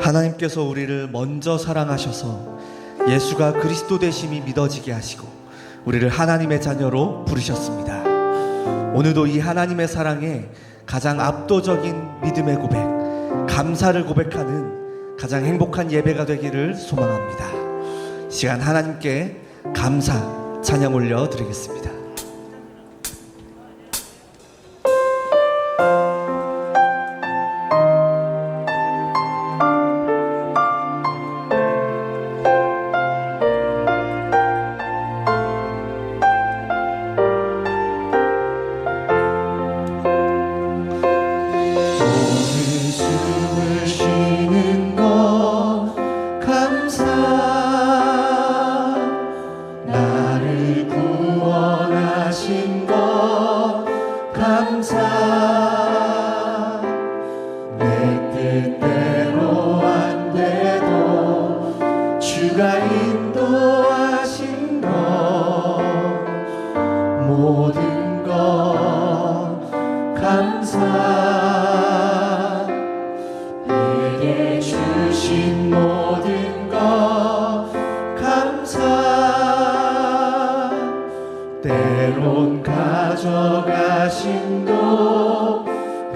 하나님께서 우리를 먼저 사랑하셔서 예수가 그리스도 되심이 믿어지게 하시고 우리를 하나님의 자녀로 부르셨습니다. 오늘도 이 하나님의 사랑에 가장 압도적인 믿음의 고백, 감사를 고백하는 가장 행복한 예배가 되기를 소망합니다. 시간 하나님께 감사 찬양 올려드리겠습니다. 모든 것 감사, 내게 주신 모든 것 감사, 때론 가져가심도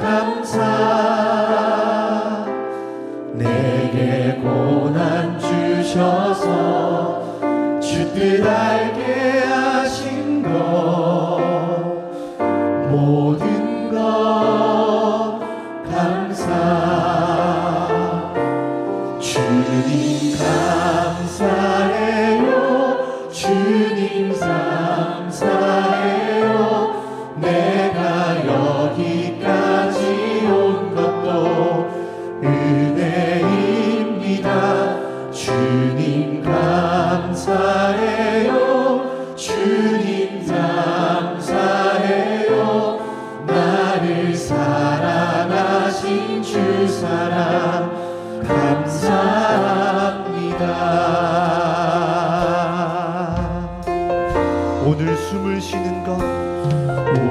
감사, 내게 고난 주셔서 주뜻 알게 하신 것 모든 것 감사. 주님 감사해요, 주님 감사해요. 내가 여기까지 온 것도 은혜입니다. 주님 감사해요, 주님 감사해요. 나를 사랑하신 주 사랑 감사합니다. 오늘 숨을 쉬는 것,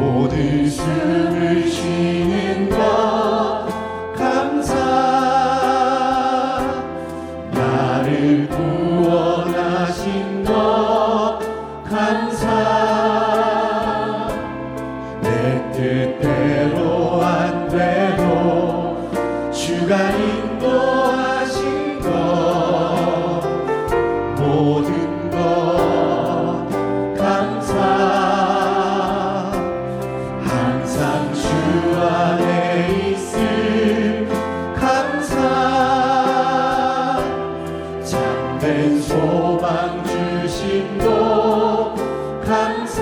오늘 숨을 쉬는 것 감사, 나를 구원하신 것 감사, 내 뜻대로 안 돼도 주가 인도하신 것 모든 것 감사, 항상 주 안에 있음 감사, 참된 소망 주심도 감사,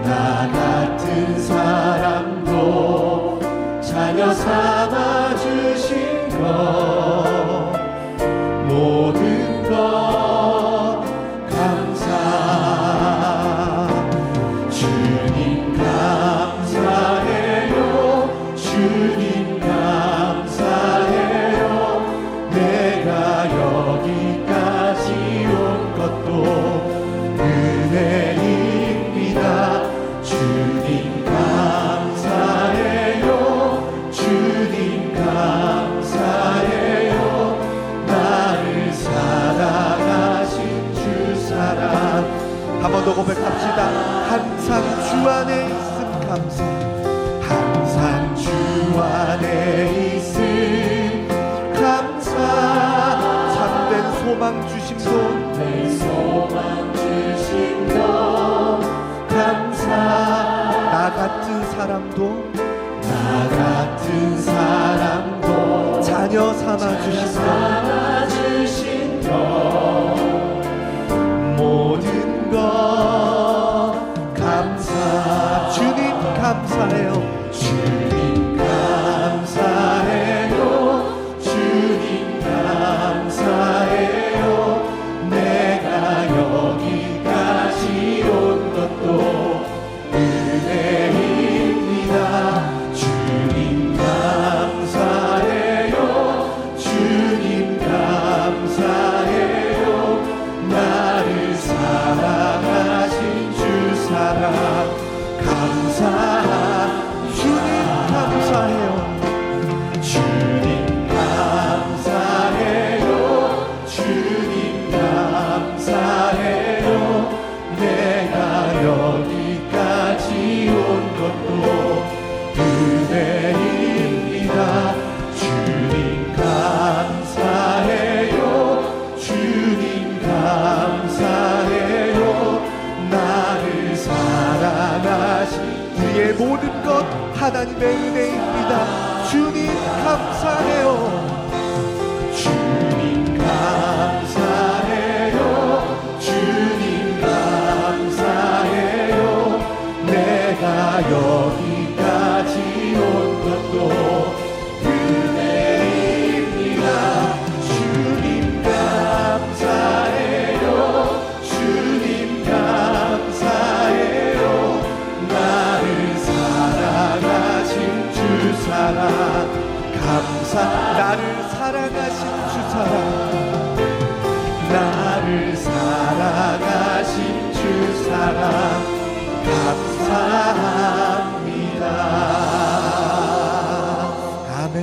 나 같은 사람도 자녀 삼아 주신 것 모든 것 감사. 주님 감사해요, 주님 감사해요. 내가 여기까지 온 것도 은혜입니다. 주님 감사해요, 주님 감사해요. 나를 사랑하신 주 사랑. 한 번 더 고백합시다. 항상 주 안에 있음 감사, 항상 주 안에 있음 감사, 참된 소망 주심도 내 소망 주심도 감사, 나 같은 사람도 나 같은 사람도 자녀 삼아 주신 것 모든 것 감사. 주님 감사해요, 주님 감사해요, 주님 감사해요. 내가 여기까지 온 것도 은혜입니다. 주님 감사해요, 주님 감사해요. 나를 사랑하신 주 사랑 감사. 하나님의 은혜입니다. 주님 감사해요. 주님 감사해요. 주님 감사해요. 내가 여기까지 온 것도 은혜입니다. 주님 감사해요. 주님 감사해요. 나를 사랑하신 주 사랑 감사. 나를 사랑하신 주 사랑, 나를 사랑하신 주 사랑 감사합니다. 아멘.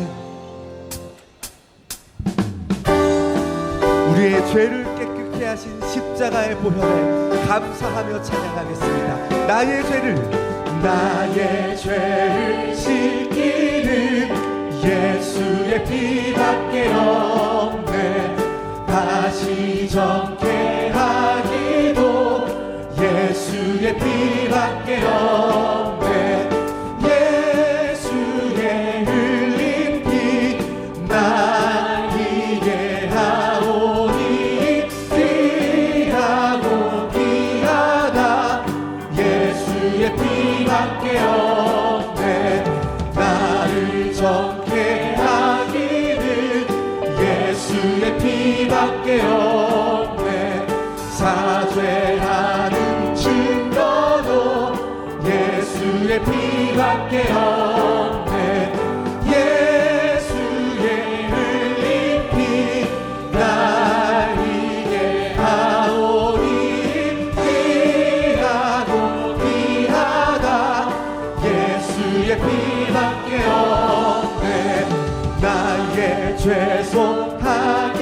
우리의 죄를 깨끗게 하신 십자가의 보혈에 감사하며 찬양하겠습니다. 나의 죄를 씻기는 예수의 피밖에 없네. 다시 정케 하기도 예수의 피밖에 없네. 예수의 흘린 피 날 이게 하오니 귀하고 귀하다. 예수의 피밖에 없네. 나를 정케 하기는 예수의 피밖에 없네. 사죄하는 증거도 예수의 피밖에 없네. 예수의 흘린 피 날 이게 하오니 귀하고 귀하다. 예수의 피밖에 없네. 나의 죄송하기는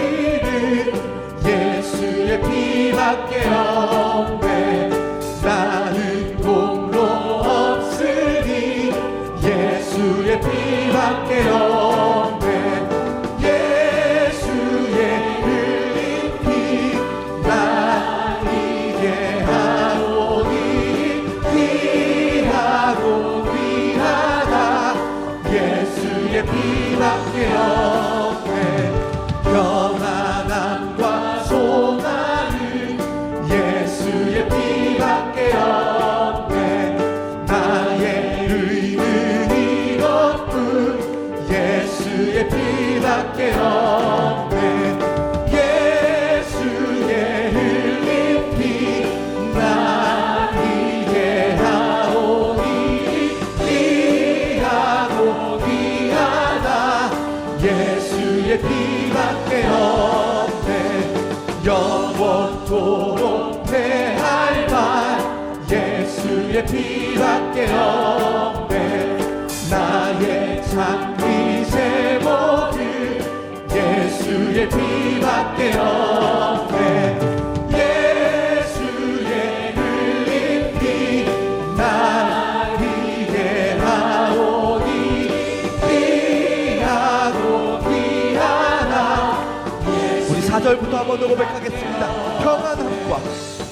예수의 피밖에 없네. 나는 공로 없으니 예수의 피밖에 없네. 예수의 흘린 피 날 이게 하오니 귀하고 귀하다. 예수의 피밖에 없네. 평안함과 소망은 예수의 피밖에 없네. 나의 의는 이것뿐 예수의 피밖에 없네. 예수의 흘린 피 날 이게 하오니 귀하고 귀하다. 예수의 피밖에 없네. 영원토록 대할 말 예수의 피밖에 없네. 나의 장미 제목은 예수의 피밖에 없네. 예수의 흘린 피 날 이게 하오니 귀하고 귀하다. 우리 4절부터 한번 더 고백하겠습니다.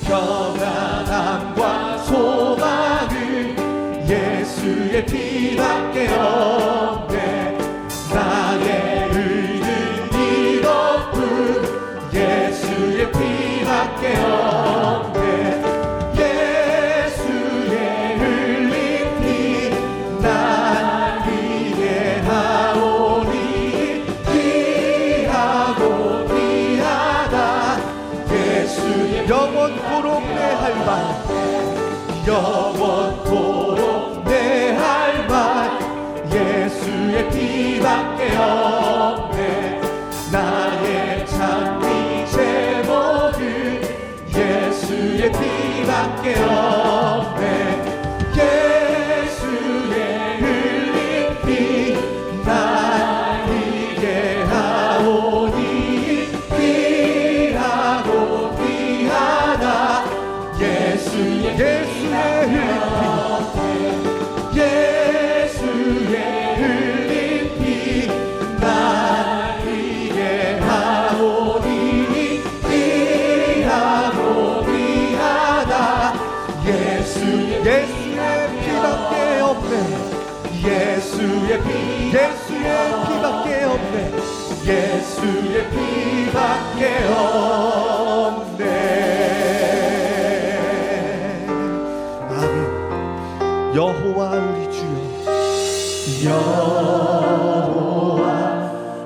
평안함과 소망은 예수의 피밖에 없네. 나의 의는 이것뿐 예수의 피밖에 없네. 예수의 흘린 피 날 이게 하오니 귀하고 귀하다. 예수의 영원토록 내 할 말, 영원토록 내 할 말 예수의 피밖에 없네. 나의 장미 제목은 예수의 피밖에 없네. 예수의 흘린 피 날 이게 하오니 귀하고 귀하다. 예수의 흘린 피 예수의 흘린 피 날 예수의 피밖에 없네. 예수의 피밖에 없네. 아멘. 여호와 우리 주여, 여호와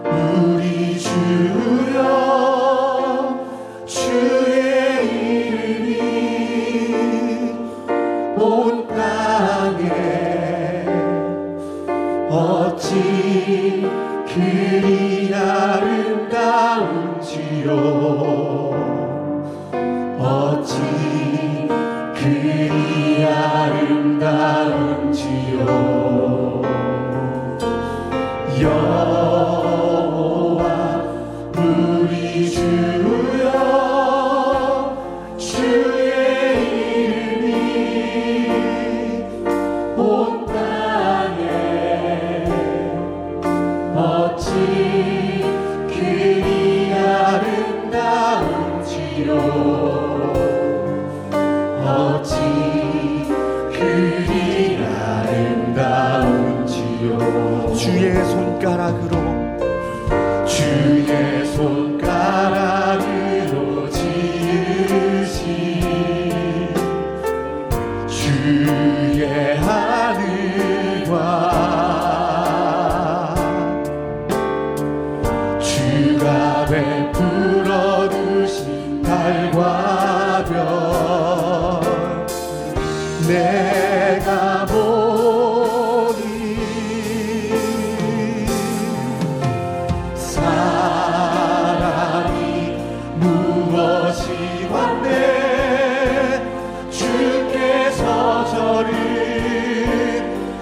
우리 주여, 주의 이름이 온 땅에 어찌 그리 아름다운지요. 어찌 그리 아름다운지요. 여호와 우리 주여, 주의 이름이 온 땅에 어찌 그리 아름다운지요. 어찌 그리 아름다운지요. 주의 손가락으로 지으신 주의 하늘과 주가 베풀어 두신 달과 별, 내가 보니 사람이 무엇이 왔네. 주께서 저를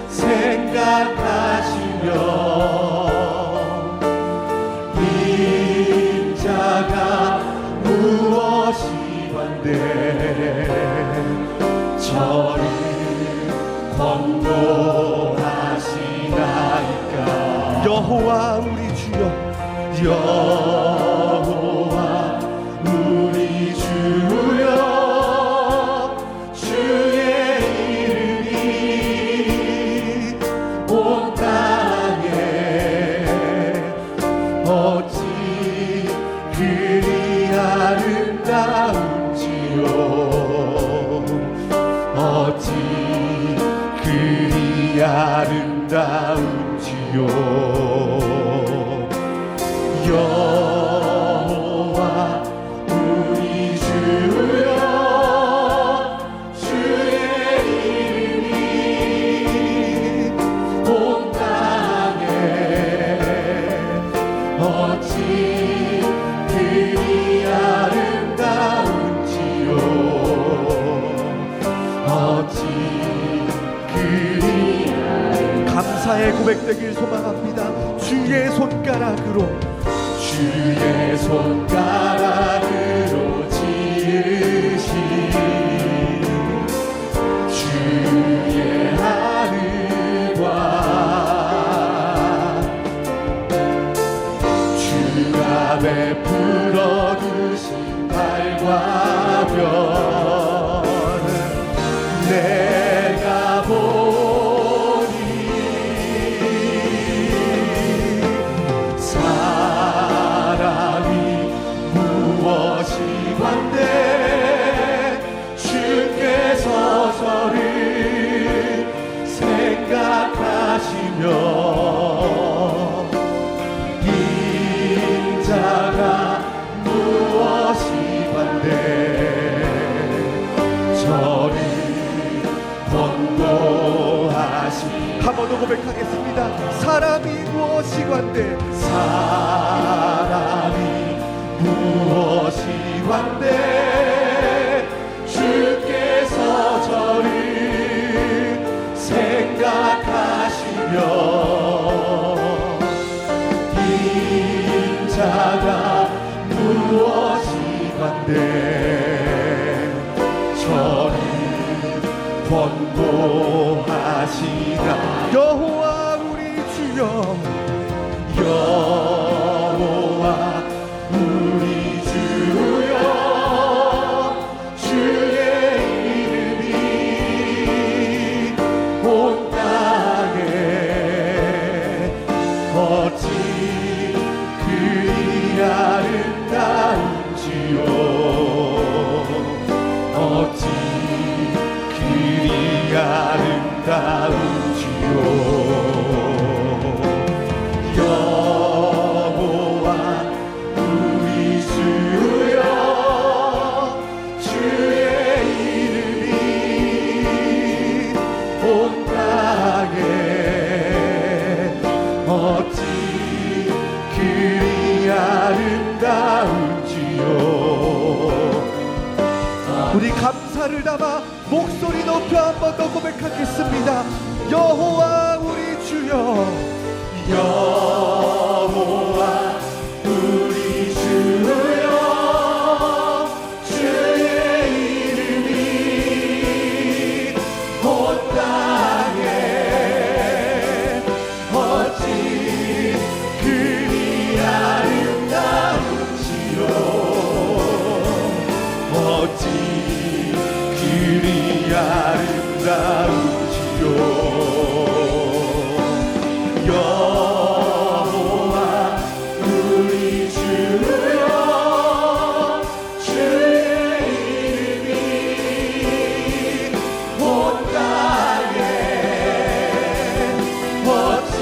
생각하시며 인자가 무엇이 왔네. 저를 권고하시나이까. 여호와 우리 주여, 여호와 우리 주여, 주의 이름이 온 땅에 어찌 그리 아름다운지요. 어찌 그리 아름다운지요. 여호와 우리 주여, 주의 이름이 온 땅에 어찌 그리 아름다운지요. 어찌 그리 감사의 고백되길 소망합니다. 주의 손가락으로 주의 손가락으로 지으신 주의 하늘과 주가 베풀어 두신 달과 별, 내가 보니 사람이 무엇이 왔네. 주께서 저를 생각하시며 인자가 무엇이 왔네. 저를 권고하시. 한 번 더 고백하겠습니다. 사람이 무엇이 관대, 사람이 무엇이 왔네. 주께서 저를 생각하시며 인자가 무엇이 관대. 저를 권고하시나. 여호와 우리 주여, 여호와 우리 주여, 주의 이름이 온 땅에 어찌 그리 아름다운지요. 우리 감사를 담아 목소리 높여 한 번 더 고백하겠습니다. 여호와 우리 주여, 여호와 우리 주여, 주의 이름이 온 땅에 어찌 그리 아름다운지요. 어찌 그리 아름다운지요. 여호와 우리 주여, 주의 이름이 온 땅에 어찌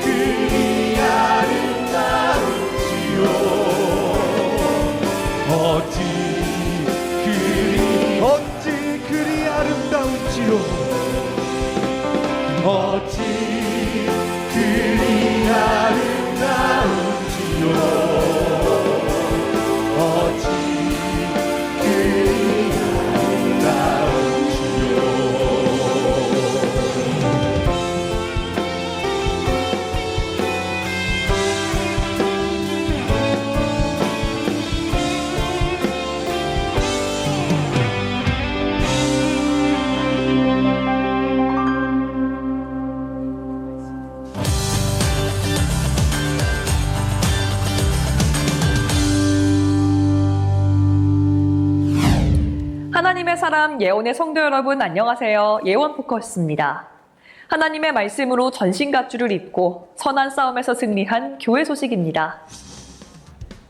그리 아름다운지요. 어찌 그리 아름다운지요. 어찌 그리 아름다운지요. 어찌 그리 아름다운지요. 하나님의 사람 예원의 성도 여러분 안녕하세요. 예원 포커스입니다. 하나님의 말씀으로 전신갑주를 입고 선한 싸움에서 승리한 교회 소식입니다.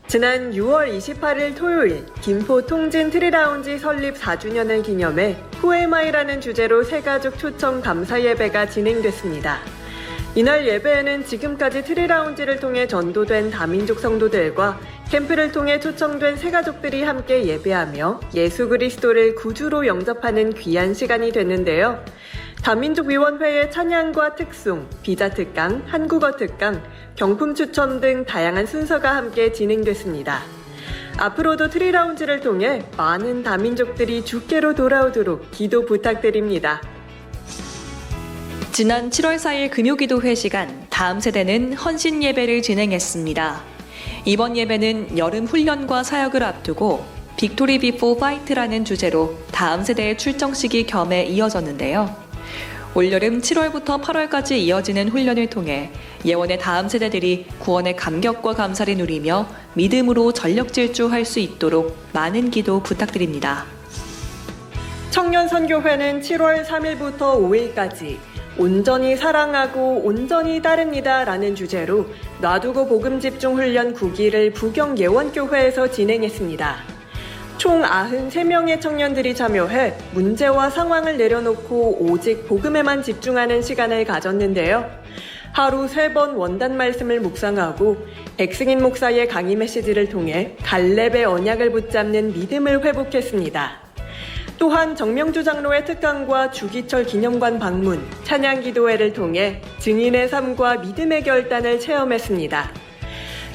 지난 6월 28일 토요일 김포 통진 트리라운지 설립 4주년을 기념해 후에마이라는 주제로 새가족 초청 감사 예배가 진행됐습니다. 이날 예배에는 지금까지 트리라운지를 통해 전도된 다민족 성도들과 캠프를 통해 초청된 새가족들이 함께 예배하며 예수 그리스도를 구주로 영접하는 귀한 시간이 됐는데요. 다민족위원회의 찬양과 특송, 비자 특강, 한국어 특강, 경품 추첨 등 다양한 순서가 함께 진행됐습니다. 앞으로도 트리라운지를 통해 많은 다민족들이 주께로 돌아오도록 기도 부탁드립니다. 지난 7월 4일 금요기도회 시간 다음 세대는 헌신 예배를 진행했습니다. 이번 예배는 여름 훈련과 사역을 앞두고 빅토리 비포 파이트라는 주제로 다음 세대의 출정식이 겸해 이어졌는데요. 올여름 7월부터 8월까지 이어지는 훈련을 통해 예원의 다음 세대들이 구원의 감격과 감사를 누리며 믿음으로 전력 질주할 수 있도록 많은 기도 부탁드립니다. 청년선교회는 7월 3일부터 5일까지 온전히 사랑하고 온전히 따릅니다 라는 주제로 놔두고 복음 집중 훈련 9기를 부경 예원교회에서 진행했습니다. 총 93명의 청년들이 참여해 문제와 상황을 내려놓고 오직 복음에만 집중하는 시간을 가졌는데요. 하루 3번 원단 말씀을 묵상하고 백승인 목사의 강의 메시지를 통해 갈렙의 언약을 붙잡는 믿음을 회복했습니다. 또한 정명주 장로의 특강과 주기철 기념관 방문, 찬양 기도회를 통해 증인의 삶과 믿음의 결단을 체험했습니다.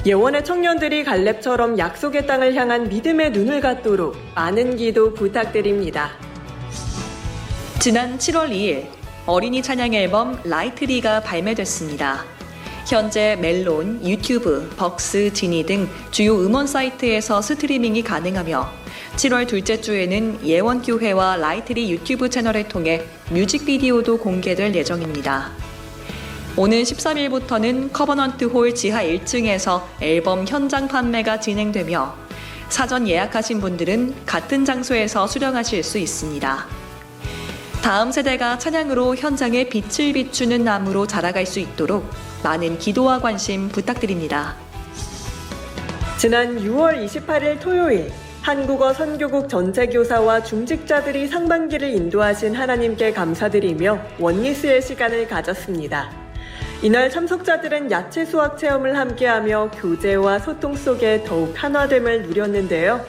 예원의 청년들이 갈렙처럼 약속의 땅을 향한 믿음의 눈을 갖도록 많은 기도 부탁드립니다. 지난 7월 2일 어린이 찬양 앨범 라이트리가 발매됐습니다. 현재 멜론, 유튜브, 벅스, 지니 등 주요 음원 사이트에서 스트리밍이 가능하며 7월 둘째 주에는 예원교회와 라이트리 유튜브 채널을 통해 뮤직비디오도 공개될 예정입니다. 오는 13일부터는 커버넌트 홀 지하 1층에서 앨범 현장 판매가 진행되며 사전 예약하신 분들은 같은 장소에서 수령하실 수 있습니다. 다음 세대가 찬양으로 현장에 빛을 비추는 나무로 자라갈 수 있도록 많은 기도와 관심 부탁드립니다. 지난 6월 28일 토요일 한국어 선교국 전체 교사와 중직자들이 상반기를 인도하신 하나님께 감사드리며 원리스의 시간을 가졌습니다. 이날 참석자들은 야채 수확 체험을 함께하며 교제와 소통 속에 더욱 한화됨을 누렸는데요.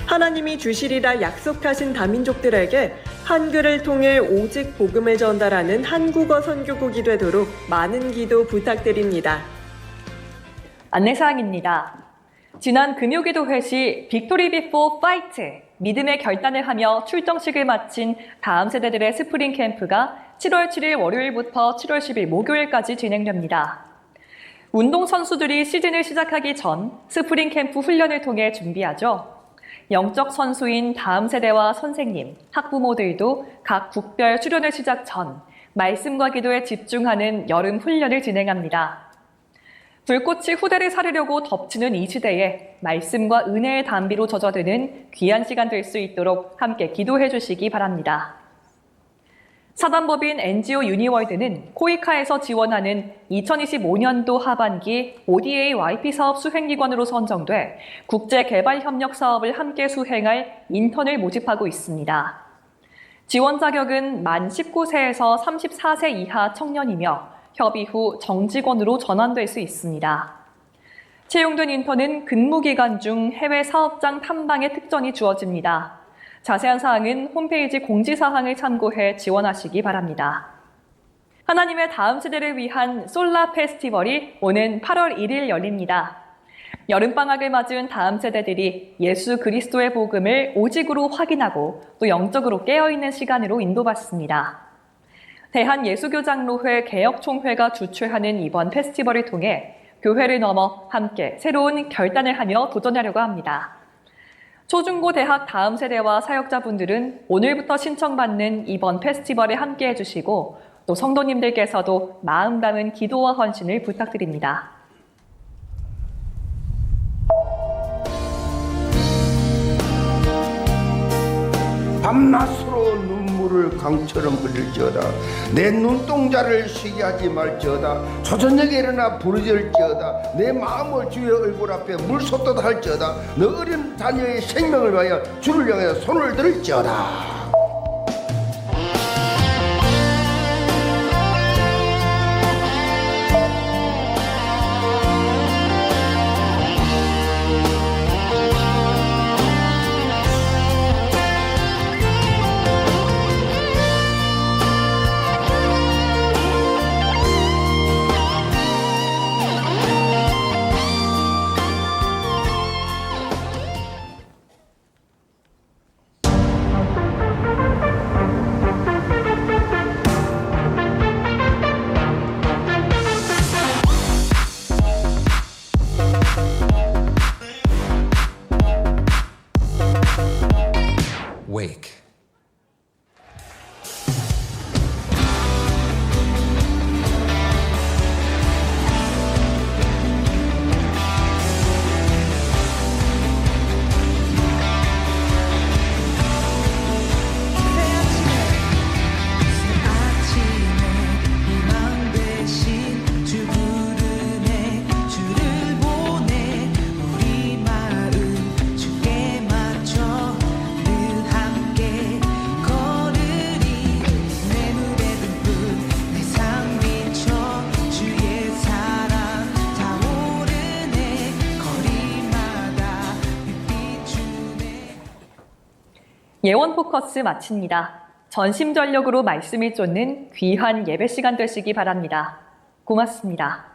하나님이 주시리라 약속하신 다민족들에게 한글을 통해 오직 복음을 전달하는 한국어 선교국이 되도록 많은 기도 부탁드립니다. 안내사항입니다. 지난 금요기도회 시 빅토리 비포 파이트, 믿음의 결단을 하며 출정식을 마친 다음 세대들의 스프링 캠프가 7월 7일 월요일부터 7월 10일 목요일까지 진행됩니다. 운동선수들이 시즌을 시작하기 전 스프링 캠프 훈련을 통해 준비하죠. 영적 선수인 다음 세대와 선생님, 학부모들도 각 국별 수련회 시작 전 말씀과 기도에 집중하는 여름 훈련을 진행합니다. 불꽃이 후대를 사르려고 덮치는 이 시대에 말씀과 은혜의 담비로 젖어드는 귀한 시간 될 수 있도록 함께 기도해 주시기 바랍니다. 사단법인 NGO 유니월드는 코이카에서 지원하는 2025년도 하반기 ODA YP 사업 수행기관으로 선정돼 국제개발협력 사업을 함께 수행할 인턴을 모집하고 있습니다. 지원 자격은 만 19세에서 34세 이하 청년이며 협의 후 정직원으로 전환될 수 있습니다. 채용된 인턴은 근무기간 중 해외 사업장 탐방의 특전이 주어집니다. 자세한 사항은 홈페이지 공지사항을 참고해 지원하시기 바랍니다. 하나님의 다음 세대를 위한 솔라 페스티벌이 오는 8월 1일 열립니다. 여름방학을 맞은 다음 세대들이 예수 그리스도의 복음을 오직으로 확인하고 또 영적으로 깨어있는 시간으로 인도받습니다. 대한예수교장로회 개혁총회가 주최하는 이번 페스티벌을 통해 교회를 넘어 함께 새로운 결단을 하며 도전하려고 합니다. 초중고 대학 다음 세대와 사역자분들은 오늘부터 신청받는 이번 페스티벌에 함께 해주시고 또 성도님들께서도 마음 담은 기도와 헌신을 부탁드립니다. 밤낮으로 눈물을 강처럼 흘릴지어다. 내 눈동자를 쉬게 하지 말지어다. 초저녁에 일어나 부르짖을지어다. 내 마음을 주의 얼굴 앞에 물쏟듯 할지어다. 너 어린 자녀의 생명을 위하여 주를 향해 손을 들을지어다. Wake. 예원 포커스 마칩니다. 전심전력으로 말씀을 쫓는 귀한 예배 시간 되시기 바랍니다. 고맙습니다.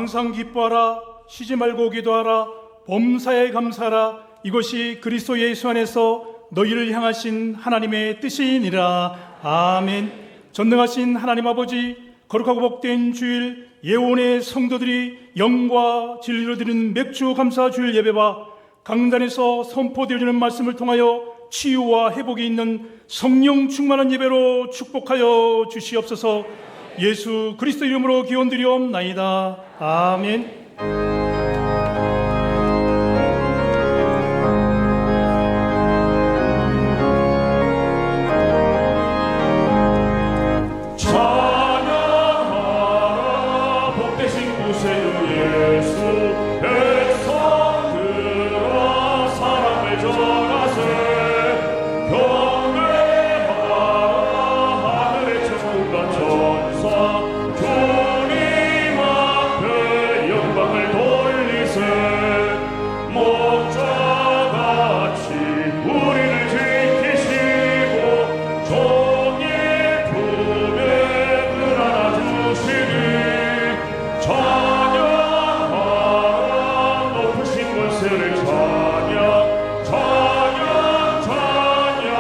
항상 기뻐하라. 쉬지 말고 기도하라. 범사에 감사하라. 이것이 그리스도 예수 안에서 너희를 향하신 하나님의 뜻이니라. 아멘. 전능하신 하나님 아버지, 거룩하고 복된 주일, 예원의 성도들이 영과 진리로 드리는 맥주 감사 주일 예배와 강단에서 선포되어지는 말씀을 통하여 치유와 회복이 있는 성령 충만한 예배로 축복하여 주시옵소서. 예수 그리스도 이름으로 기원드리옵나이다. 아멘. 찬양하라 복되신 구세주 예수 백성들아 사랑을 전하세 경배하라 하늘의 천군과 천사 주님 앞에 영광을 돌리세 목자같이 우리를 지키시고 종의 품에 안아주시니 찬양하라 높으신 권세를 찬양 찬양 찬양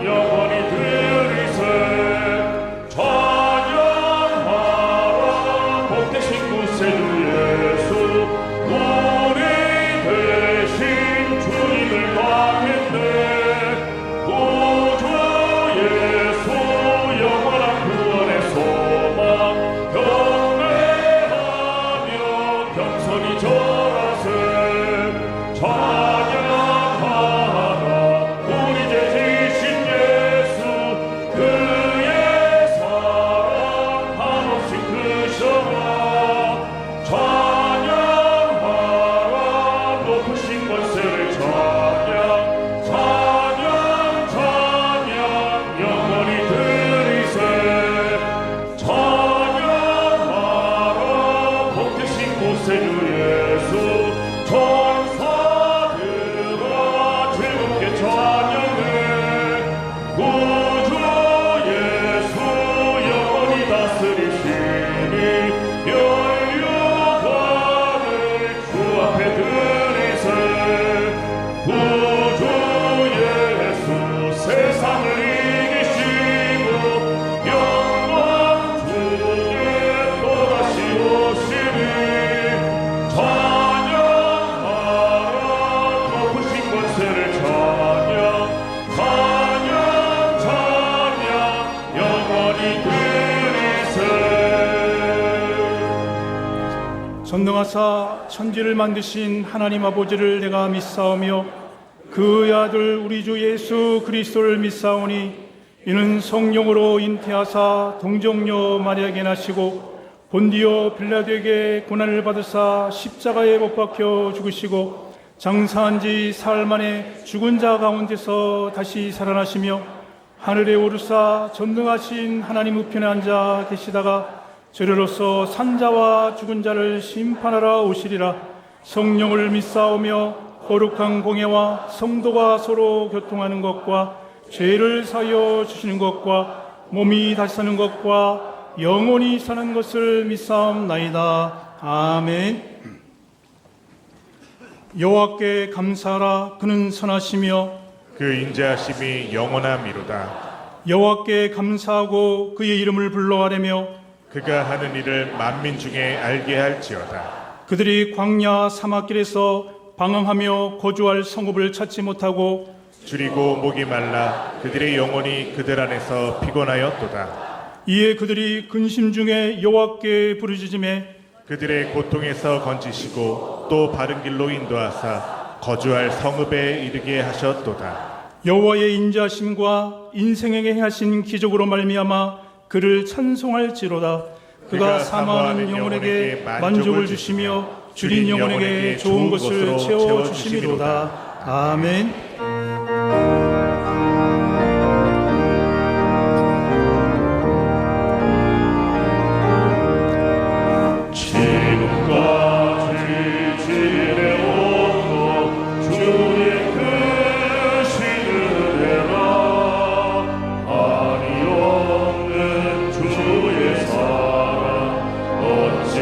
영원히 드리세 찬양하라 복되신 구세주 예수 우리 대신 주님을 당했네 구주 예수 영원한 구원의 소망 경배하며 겸손히 절하세 찬양하라 우리 죄 지신 예수 그의 사랑 한없이 크셔라 찬양하라 높으신 권세를 찬양 찬양 찬양 영원히 드리세 찬양하라 복되신 구세주 예수 천사들아 즐겁게 찬양해 구주 예수 영원히 다스리시니 멸류관을 주 앞에 드리세 구주 예수 세상을 이기시고 영광 중에 또다시 오시니 찬양하라 높으신 권세를 찬양 찬양 찬양 영원히 드리세 전능하사 천지를 만드신 하나님 아버지를 내가 믿사오며 그의 아들 우리 주 예수 그리스도를 믿사오니 이는 성령으로 잉태하사 동정녀 마리아에게 나시고 본디오 빌라도에게 고난을 받으사 십자가에 못 박혀 죽으시고 장사한 지 사흘 만에 죽은 자 가운데서 다시 살아나시며 하늘에 오르사 전능하신 하나님 우편에 앉아 계시다가 저리로서 산자와 죽은 자를 심판하러 오시리라. 성령을 믿사오며 거룩한 공예와 성도가 서로 교통하는 것과 죄를 사하여 주시는 것과 몸이 다시 사는 것과 영원히 사는 것을 믿사옵나이다. 아멘. 여호와께 감사하라. 그는 선하시며 그 인자하심이 영원함이로다. 여호와께 감사하고 그의 이름을 불러하려며 그가 하는 일을 만민 중에 알게 할지어다. 그들이 광야 사막길에서 방황하며 거주할 성읍을 찾지 못하고 줄이고 목이 말라 그들의 영혼이 그들 안에서 피곤하였도다. 이에 그들이 근심 중에 여호와께 부르짖음에 그들의 고통에서 건지시고 또 바른 길로 인도하사 거주할 성읍에 이르게 하셨도다. 여호와의 인자하심과 인생에게 행하신 기적으로 말미암아 그를 찬송할지로다. 그가 사모하는 영혼에게 만족을 주시며 줄인 영혼에게 좋은 것을 채워주심이로다. 아멘. 지금까지 지내온 주의 크신 은혜라 한이 없는 주의 사랑 어찌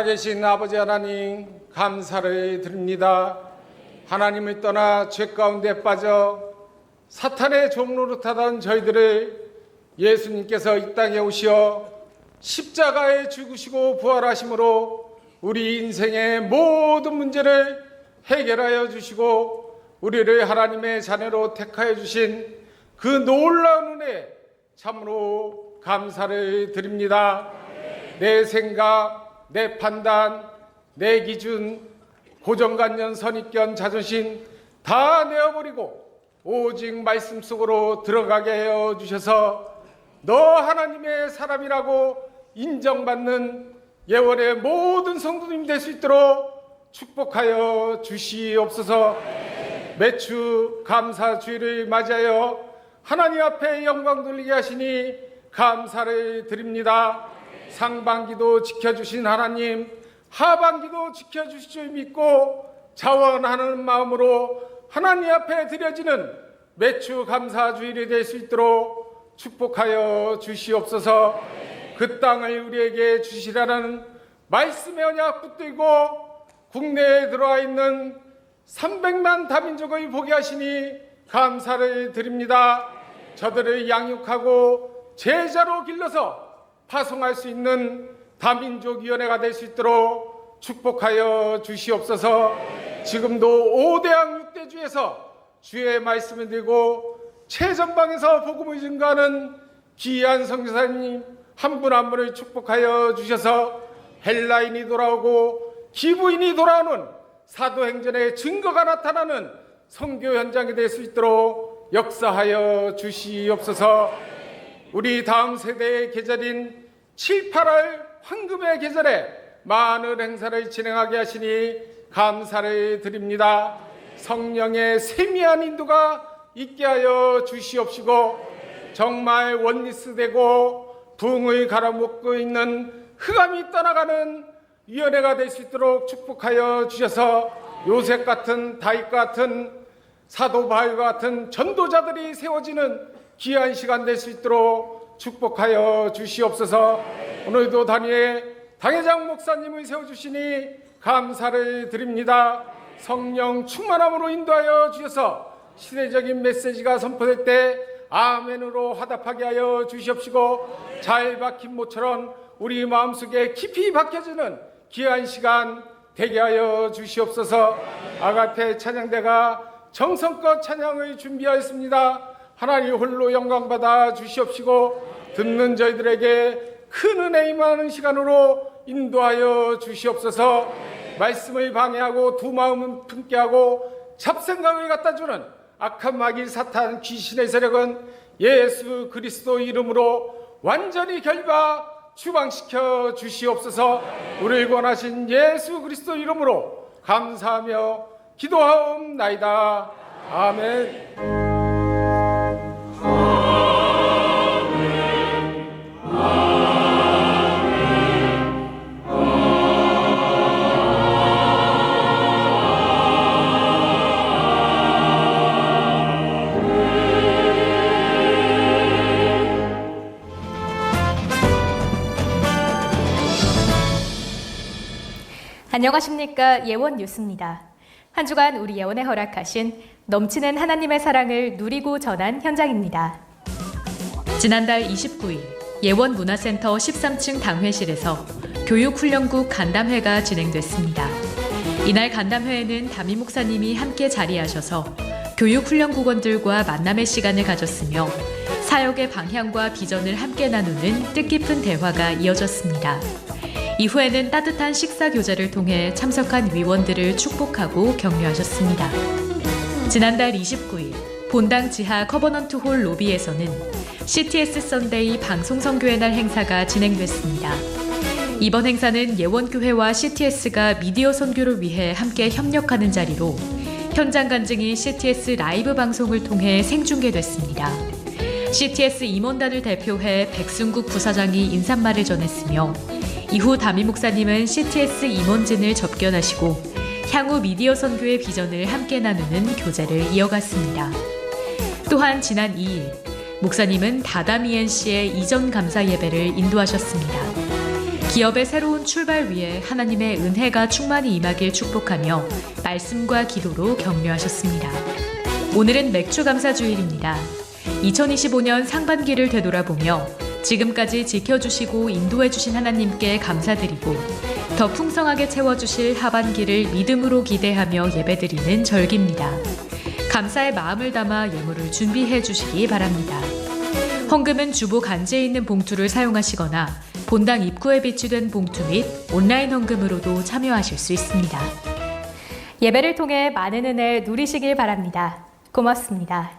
살아계신 아버지 하나님, 감사를 드립니다. 하나님을 떠나 죄 가운데 빠져 사탄의 종노릇하던 저희들을 예수님께서 이 땅에 오시어 십자가에 죽으시고 부활하심으로 우리 인생의 모든 문제를 해결하여 주시고 우리를 하나님의 자녀로 택하여 주신 그 놀라운 은혜 참으로 감사를 드립니다. 내 생각, 내 판단, 내 기준, 고정관념, 선입견, 자존심 다 내어버리고 오직 말씀 속으로 들어가게 하여 주셔서 너 하나님의 사람이라고 인정받는 예원의 모든 성도님 될 수 있도록 축복하여 주시옵소서. 매주 감사 주일을 맞이하여 하나님 앞에 영광 돌리게 하시니 감사를 드립니다. 상반기도 지켜주신 하나님, 하반기도 지켜주실 줄 믿고 자원하는 마음으로 하나님 앞에 드려지는 매주 감사 주일이 될 수 있도록 축복하여 주시옵소서. 그 땅을 우리에게 주시라는 말씀의 언약 붙들고 국내에 들어와 있는 300만 다민족을 보게 하시니 감사를 드립니다. 저들을 양육하고 제자로 길러서 파송할 수 있는 다민족위원회가 될 수 있도록 축복하여 주시옵소서. 지금도 5대양 6대주에서 주의 말씀을 들고 최전방에서 복음을 증거하는 귀한 선교사님 한 분 한 분을 축복하여 주셔서 헬라인이 돌아오고 기부인이 돌아오는 사도행전의 증거가 나타나는 선교 현장이 될 수 있도록 역사하여 주시옵소서. 우리 다음 세대의 계절인 7, 8월 황금의 계절에 많은 행사를 진행하게 하시니 감사를 드립니다. 성령의 세미한 인도가 있게 하여 주시옵시고 정말 원리스되고 붕을 갈아먹고 있는 흑암이 떠나가는 위원회가 될 수 있도록 축복하여 주셔서 요셉 같은 다윗 같은 사도 바울과 같은 전도자들이 세워지는 귀한 시간 될 수 있도록 축복하여 주시옵소서. 오늘도 단위에 당회장 목사님을 세워주시니 감사를 드립니다. 성령 충만함으로 인도하여 주셔서 시대적인 메시지가 선포될 때 아멘으로 화답하게 하여 주시옵시고 잘 박힌 모처럼 우리 마음속에 깊이 박혀지는 귀한 시간 되게 하여 주시옵소서. 아가페 찬양대가 정성껏 찬양을 준비하였습니다. 하나님 홀로 영광받아 주시옵시고 듣는 저희들에게 큰 은혜 임하는 시간으로 인도하여 주시옵소서. 말씀을 방해하고 두 마음은 품게하고 잡생각을 갖다주는 악한 마귀 사탄 귀신의 세력은 예수 그리스도 이름으로 완전히 결과 추방시켜 주시옵소서. 우리를 권하신 예수 그리스도 이름으로 감사하며 기도하옵나이다. 아멘. 안녕하십니까. 예원 뉴스입니다. 한 주간 우리 예원에 허락하신 넘치는 하나님의 사랑을 누리고 전한 현장입니다. 지난달 29일 예원 문화센터 13층 당회실에서 교육훈련국 간담회가 진행됐습니다. 이날 간담회에는 담임 목사님이 함께 자리하셔서 교육훈련국원들과 만남의 시간을 가졌으며 사역의 방향과 비전을 함께 나누는 뜻깊은 대화가 이어졌습니다. 이후에는 따뜻한 식사 교제를 통해 참석한 위원들을 축복하고 격려하셨습니다. 지난달 29일 본당 지하 커버넌트 홀 로비에서는 CTS 썬데이 방송 선교의 날 행사가 진행됐습니다. 이번 행사는 예원교회와 CTS가 미디어 선교를 위해 함께 협력하는 자리로 현장 간증이 CTS 라이브 방송을 통해 생중계됐습니다. CTS 임원단을 대표해 백승국 부사장이 인사말을 전했으며 이후 담임 목사님은 CTS 임원진을 접견하시고 향후 미디어 선교의 비전을 함께 나누는 교제를 이어갔습니다. 또한 지난 2일 목사님은 다다미엔 씨의 이전 감사 예배를 인도하셨습니다. 기업의 새로운 출발 위에 하나님의 은혜가 충만히 임하길 축복하며 말씀과 기도로 격려하셨습니다. 오늘은 맥주 감사 주일입니다. 2025년 상반기를 되돌아보며 지금까지 지켜주시고 인도해주신 하나님께 감사드리고 더 풍성하게 채워주실 하반기를 믿음으로 기대하며 예배드리는 절기입니다. 감사의 마음을 담아 예물을 준비해 주시기 바랍니다. 헌금은 주보 간지에 있는 봉투를 사용하시거나 본당 입구에 비치된 봉투 및 온라인 헌금으로도 참여하실 수 있습니다. 예배를 통해 많은 은혜 누리시길 바랍니다. 고맙습니다.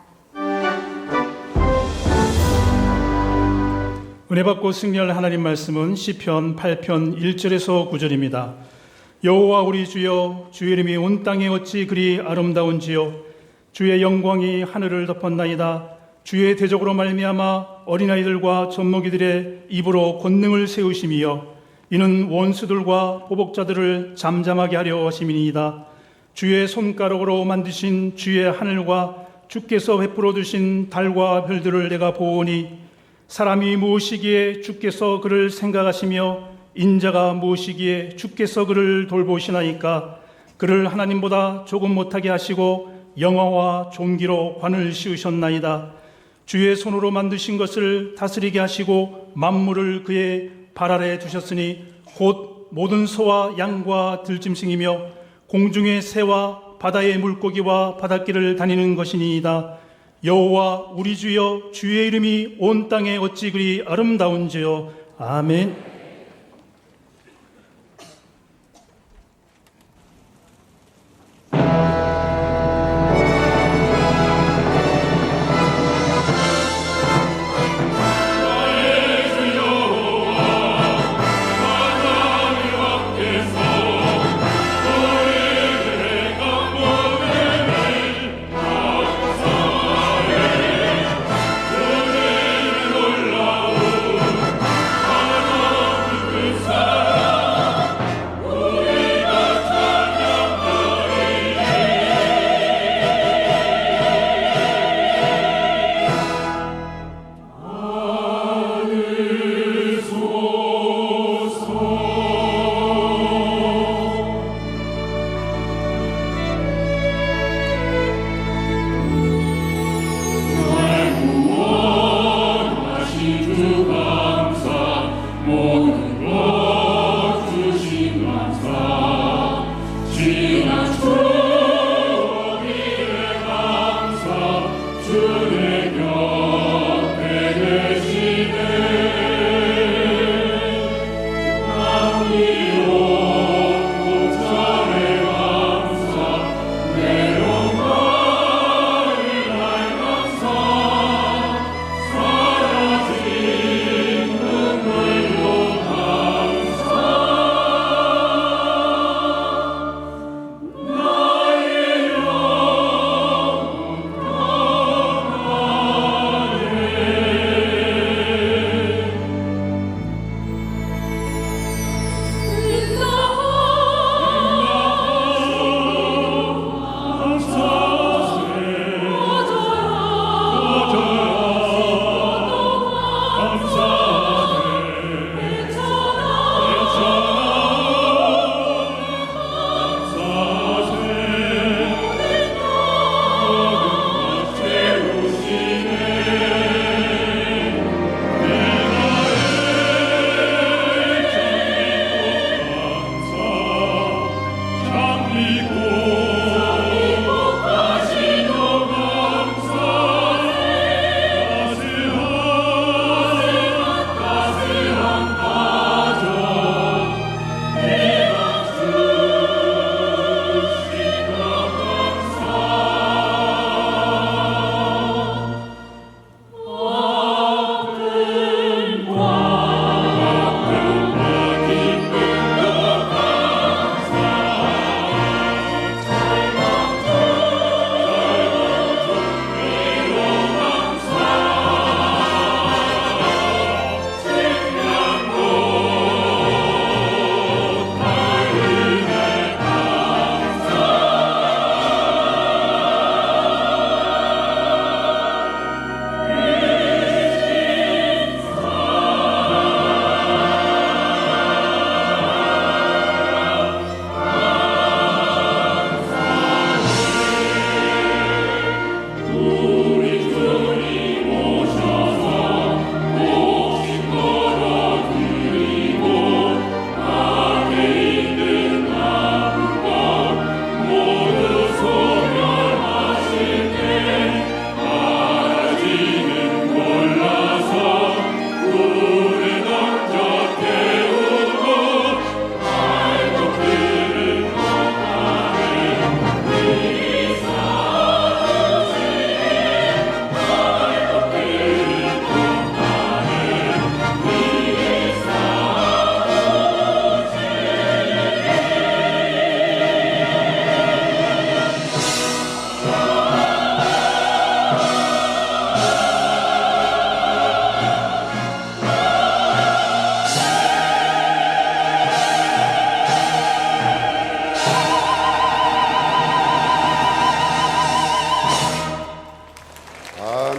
은혜 받고 승리할 하나님 말씀은 시편 8편 1절에서 9절입니다. 여호와 우리 주여, 주의 이름이 온 땅에 어찌 그리 아름다운지요. 주의 영광이 하늘을 덮었나이다. 주의 대적으로 말미암아 어린아이들과 젖먹이들의 입으로 권능을 세우심이여. 이는 원수들과 보복자들을 잠잠하게 하려 하심이니이다. 주의 손가락으로 만드신 주의 하늘과 주께서 베풀어 두신 달과 별들을 내가 보오니 사람이 무엇이기에 주께서 그를 생각하시며 인자가 무엇이기에 주께서 그를 돌보시나이까. 그를 하나님보다 조금 못하게 하시고 영화와 존귀로 관을 씌우셨나이다. 주의 손으로 만드신 것을 다스리게 하시고 만물을 그의 발 아래 두셨으니 곧 모든 소와 양과 들짐승이며 공중의 새와 바다의 물고기와 바닷길을 다니는 것이니이다. 여호와 우리 주여, 주의 이름이 온 땅에 어찌 그리 아름다운지요. 아멘.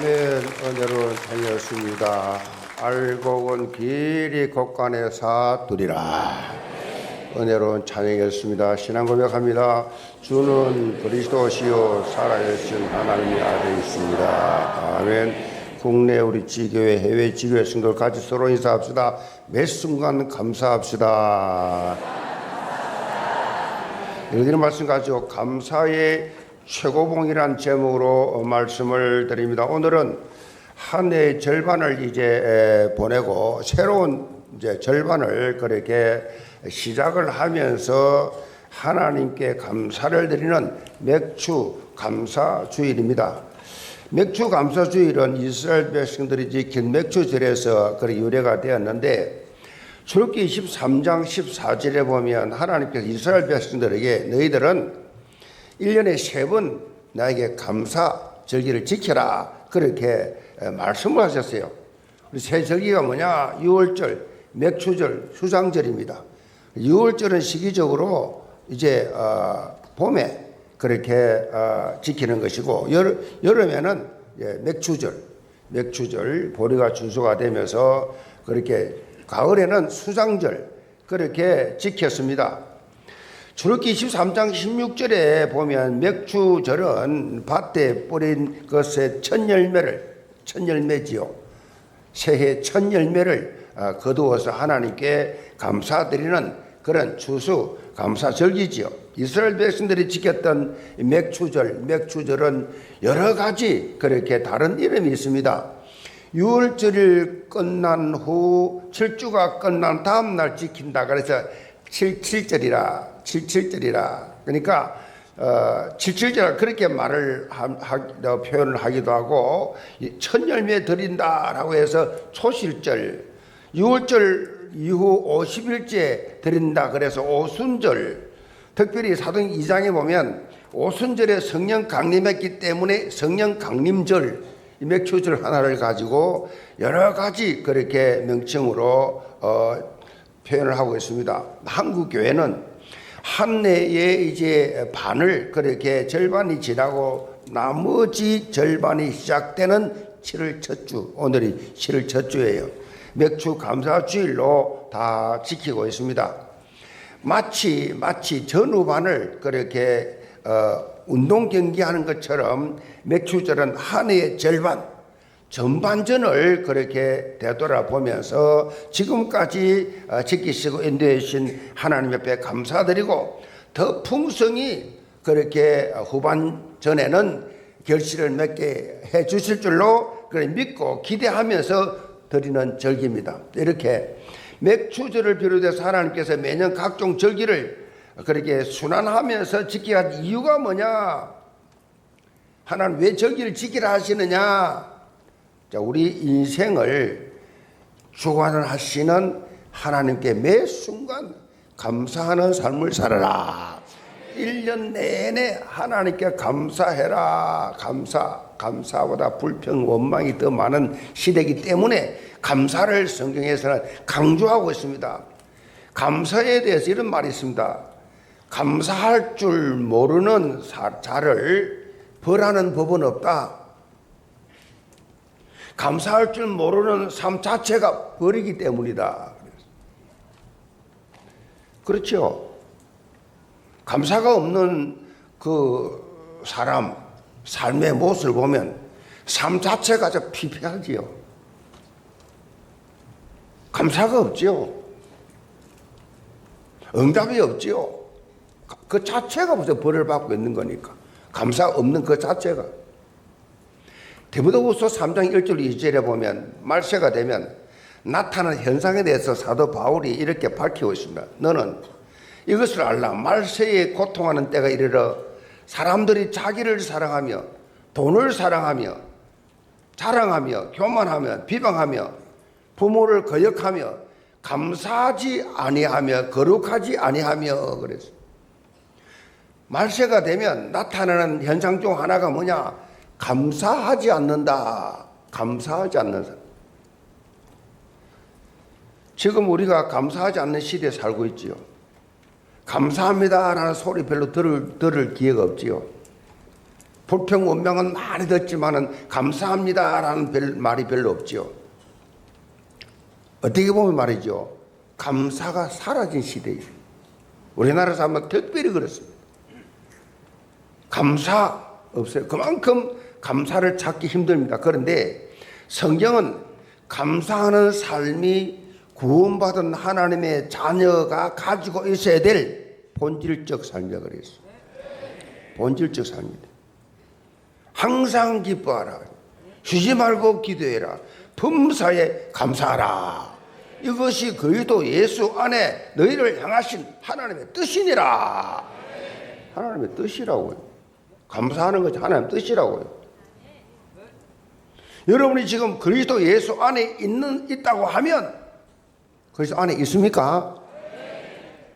아멘. 은혜로운 찬이었습니다. 알고 온 길이 곳간에 사두리라. 은혜로운 찬양이었습니다. 신앙 고백합니다. 주는 그리스도시요 살아계신 하나님의 아들이십니다. 아멘. 국내 우리 지교회, 해외 지교회 성도들 같이 서로 인사합시다. 매 순간 감사합시다. 여기는 말씀 가지고 감사의 최고봉이란 제목으로 말씀을 드립니다. 오늘은 한 해의 절반을 이제 보내고 새로운 이제 절반을 그렇게 시작을 하면서 하나님께 감사를 드리는 맥주 감사 주일입니다. 맥주 감사 주일은 이스라엘 백성들이 지킨 맥주절에서 그렇게 유래가 되었는데 출애굽기 23장 14절에 보면 하나님께서 이스라엘 백성들에게 너희들은 1년에 3번 나에게 감사 절기를 지켜라 그렇게 말씀을 하셨어요. 세 절기가 뭐냐? 6월절, 맥주절, 수장절입니다. 6월절은 시기적으로 이제 봄에 그렇게 지키는 것이고 여름에는 맥주절 보리가 준수가 되면서 그렇게 가을에는 수장절 그렇게 지켰습니다. 출애굽기 23장 16절에 보면 맥주절은 밭에 뿌린 것의 첫 열매지요. 새해 첫 열매를 거두어서 하나님께 감사드리는 그런 추수 감사절기지요. 이스라엘 백성들이 지켰던 맥주절은 여러 가지 그렇게 다른 이름이 있습니다. 6월절이 끝난 후 7주가 끝난 다음 날 지킨다. 그래서 77절이라 그러니까 77절 그렇게 표현을 하기도 하고 첫 열매 드린다라고 해서 초실절 6월절 이후 50일째 드린다 그래서 오순절 특별히 사도행 2장에 보면 오순절에 성령 강림했기 때문에 성령 강림절 맥주절 하나를 가지고 여러 가지 그렇게 명칭으로 표현을 하고 있습니다. 한국 교회는 한 해에 이제 반을 그렇게 절반이 지나고 나머지 절반이 시작되는 7월 첫 주, 오늘이 7월 첫 주예요. 맥주 감사 주일로 다 지키고 있습니다. 마치 전후반을 그렇게 운동 경기하는 것처럼 맥주절은 한 해의 절반 전반전을 그렇게 되돌아보면서 지금까지 지키시고 인도해 주신 하나님 앞에 감사드리고 더 풍성히 그렇게 후반전에는 결실을 맺게 해 주실 줄로 믿고 기대하면서 드리는 절기입니다. 이렇게 맥주절을 비롯해서 하나님께서 매년 각종 절기를 그렇게 순환하면서 지켜야 할 이유가 뭐냐? 하나님 왜 절기를 지키라 하시느냐? 자, 우리 인생을 주관하시는 하나님께 매 순간 감사하는 삶을 살아라. 1년 내내 하나님께 감사해라. 감사보다 불평, 원망이 더 많은 시대이기 때문에 감사를 성경에서는 강조하고 있습니다. 감사에 대해서 이런 말이 있습니다. 감사할 줄 모르는 자를 벌하는 법은 없다. 감사할 줄 모르는 삶 자체가 벌이기 때문이다. 그렇죠. 감사가 없는 그 사람 삶의 모습을 보면 삶 자체가 좀 피폐하지요. 감사가 없지요. 응답이 없지요. 그 자체가 무슨 벌을 받고 있는 거니까. 감사 없는 그 자체가. 디모데후서 3장 1절 2절에 보면 말세가 되면 나타나는 현상에 대해서 사도 바울이 이렇게 밝히고 있습니다. 너는 이것을 알라. 말세에 고통하는 때가 이르러 사람들이 자기를 사랑하며 돈을 사랑하며 자랑하며 교만하며 비방하며 부모를 거역하며 감사하지 아니하며 거룩하지 아니하며 그랬어요. 말세가 되면 나타나는 현상 중 하나가 뭐냐? 감사하지 않는다. 감사하지 않는 사람. 지금 우리가 감사하지 않는 시대에 살고 있지요. 감사합니다라는 소리 별로 들을 기회가 없지요. 불평 원망은 많이 듣지만은 감사합니다라는 말이 별로 없죠. 어떻게 보면 말이죠, 감사가 사라진 시대예요. 우리나라 사람은 특별히 그렇습니다. 감사 없어요. 그만큼 감사를 찾기 힘듭니다. 그런데 성경은 감사하는 삶이 구원받은 하나님의 자녀가 가지고 있어야 될 본질적 삶이라고 그랬어요. 본질적 삶입니다. 항상 기뻐하라. 쉬지 말고 기도해라. 범사에 감사하라. 이것이 그리스도 예수 안에 너희를 향하신 하나님의 뜻이니라. 하나님의 뜻이라고요. 감사하는 것이 하나님의 뜻이라고요. 여러분이 지금 그리스도 예수 안에 있다고 하면, 그리스도 안에 있습니까?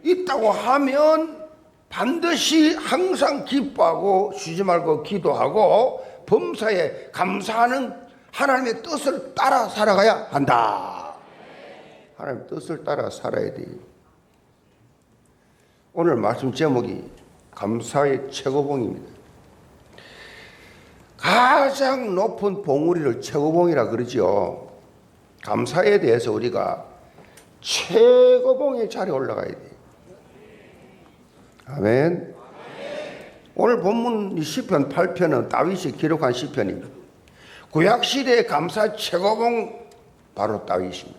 있다고 하면 반드시 항상 기뻐하고 쉬지 말고 기도하고 범사에 감사하는 하나님의 뜻을 따라 살아가야 한다. 하나님의 뜻을 따라 살아야 돼요. 오늘 말씀 제목이 감사의 최고봉입니다. 가장 높은 봉우리를 최고봉이라 그러죠. 감사에 대해서 우리가 최고봉의 자리에 올라가야 돼요. 아멘. 오늘 본문 시편 8편은 다윗이 기록한 시편입니다. 구약시대의 감사 최고봉 바로 다윗입니다.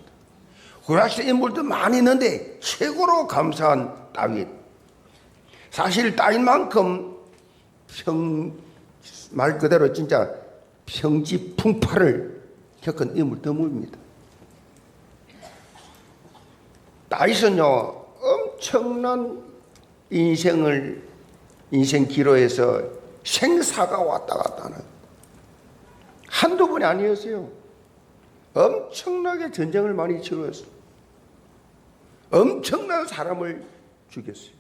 구약시대 인물도 많이 있는데 최고로 감사한 다윗. 사실 다윗만큼 말 그대로 진짜 평지풍파를 겪은 인물 드물입니다. 다윗은요, 엄청난 인생 기로에서 생사가 왔다 갔다 하는 한두 번이 아니었어요. 엄청나게 전쟁을 많이 치루었어요. 엄청난 사람을 죽였어요.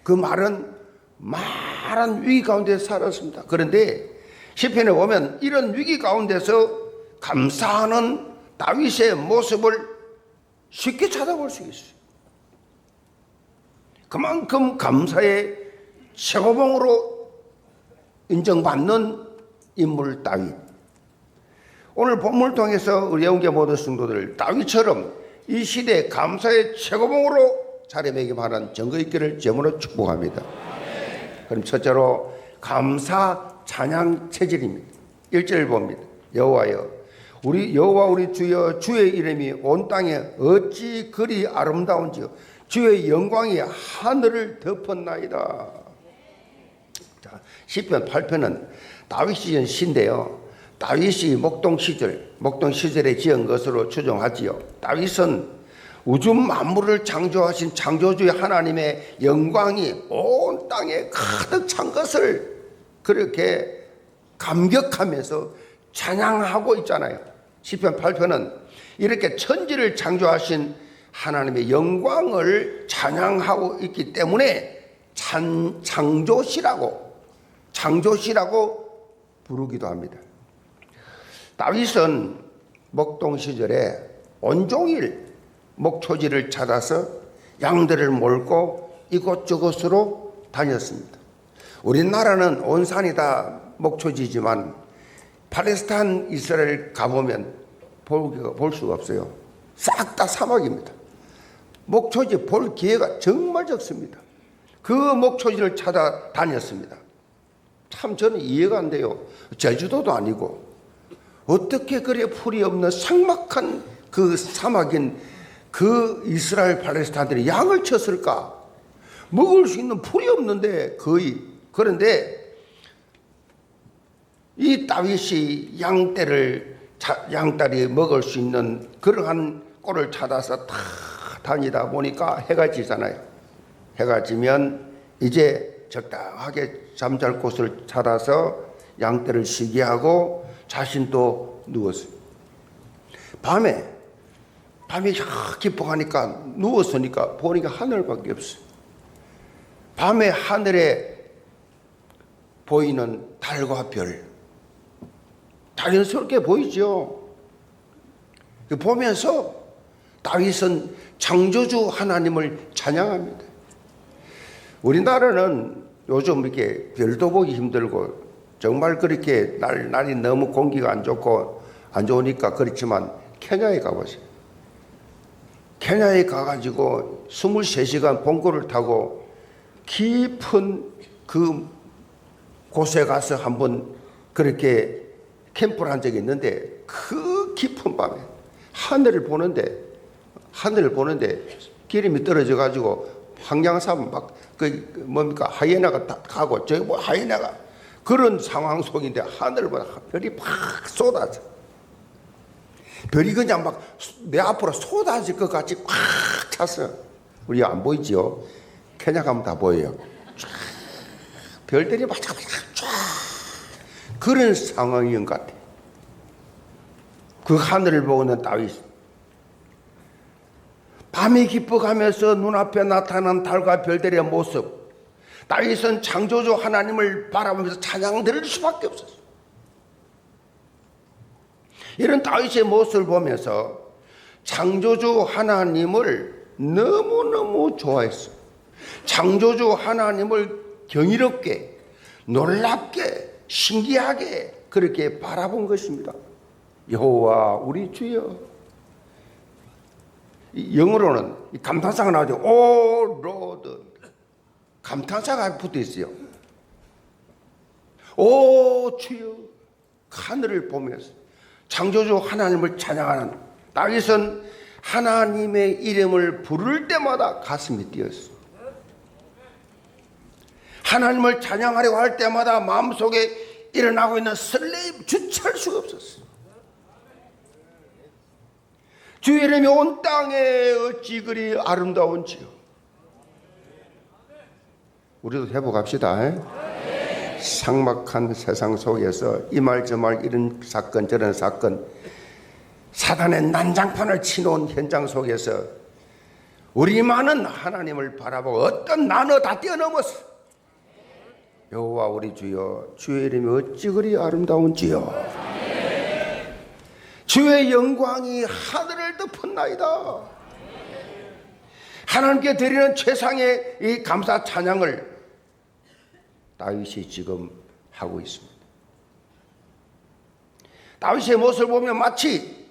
그 말은 많은 위기 가운데 살았습니다. 그런데 시편에 보면 이런 위기 가운데서 감사하는 다윗의 모습을 쉽게 찾아볼 수 있어요. 그만큼 감사의 최고봉으로 인정받는 인물 다윗. 오늘 본문을 통해서 우리 영계 모든 성도들 다윗처럼 이 시대 감사의 최고봉으로 자리매김하는 증거 있기를 제물로 축복합니다. 그럼 첫째로 감사 찬양 체질입니다. 1절 봅니다. 여호와여, 여호와 우리 주여, 주의 이름이 온 땅에 어찌 그리 아름다운지요. 주의 영광이 하늘을 덮었나이다. 자, 시편 8편은 다윗 시절 시인데요. 다윗이 목동 시절에 지은 것으로 추정하지요. 다윗은 우주 만물을 창조하신 창조주의 하나님의 영광이 온 땅에 가득 찬 것을 그렇게 감격하면서 찬양하고 있잖아요. 시편 8편은 이렇게 천지를 창조하신 하나님의 영광을 찬양하고 있기 때문에 창조시라고 부르기도 합니다. 다윗은 목동 시절에 온종일 목초지를 찾아서 양들을 몰고 이곳저곳으로 다녔습니다. 우리나라는 온 산이 다 목초지지만 팔레스타인 이스라엘 가보면 볼 수가 없어요. 싹 다 사막입니다. 목초지 볼 기회가 정말 적습니다. 그 목초지를 찾아다녔습니다. 참 저는 이해가 안 돼요. 제주도도 아니고 어떻게 그래 풀이 없는 삭막한 그 사막인 그 이스라엘 팔레스타인들이 양을 쳤을까? 먹을 수 있는 풀이 없는데 거의. 그런데 이 다윗이 양딸이 먹을 수 있는 그러한 꼴을 찾아서 다 다니다 보니까 해가 지잖아요. 해가 지면 이제 적당하게 잠잘 곳을 찾아서 양떼를 쉬게 하고 자신도 누웠어요. 밤이 깊어가니까 누웠으니까 보니까 하늘밖에 없어요. 밤에 하늘에 보이는 달과 별, 자연스럽게 보이죠. 보면서 다윗은 창조주 하나님을 찬양합니다. 우리나라는 요즘 이렇게 별도 보기 힘들고 정말 그렇게 날이 너무 공기가 안 좋으니까 그렇지만 케냐에 가보세요. 케냐에 가가지고 23시간 봉고를 타고 깊은 그 곳에 가서 한번 그렇게 캠프를 한 적이 있는데, 그 깊은 밤에 하늘을 보는데 기름이 떨어져 가지고 황량산 막 뭡니까 하이에나가 다 가고 저기 뭐 하이에나가 그런 상황 속인데 하늘보다 별이 팍 쏟아져. 별이 그냥 막 내 앞으로 쏟아질 것 같이 팍 찼어. 우리 안 보이지요? 케냐 가면 다 보여요. 쫙 별들이 막 쫙 그런 상황인 것 같아. 그 하늘을 보고 있는 다윗, 밤이 깊어가면서 눈앞에 나타난 달과 별들의 모습, 다윗은 창조주 하나님을 바라보면서 찬양 드릴 수밖에 없었어. 이런 다윗의 모습을 보면서 창조주 하나님을 너무너무 좋아했어. 창조주 하나님을 경이롭게, 놀랍게, 신기하게 그렇게 바라본 것입니다. 여호와 우리 주여. 영어로는 감탄사가 나오죠. 오 로드. 감탄사가 붙어 있어요. 오 주여. 하늘을 보면서 창조주 하나님을 찬양하는 다윗은 하나님의 이름을 부를 때마다 가슴이 뛰었어. 하나님을 찬양하려고 할 때마다 마음속에 일어나고 있는 설레임 주체할 수가 없었어. 주의 이름이 온 땅에 어찌 그리 아름다운지요. 우리도 회복합시다. 삭막한 세상 속에서 이 말 저 말 이런 사건 저런 사건, 사단의 난장판을 치놓은 현장 속에서 우리만은 하나님을 바라보고 어떤 나너 다 뛰어넘었어. 여호와 우리 주여, 주의 이름이 어찌 그리 아름다운지요. 주의 영광이 하늘을 덮었나이다. 하나님께 드리는 최상의 이 감사 찬양을 다윗이 지금 하고 있습니다. 다윗의 모습을 보면 마치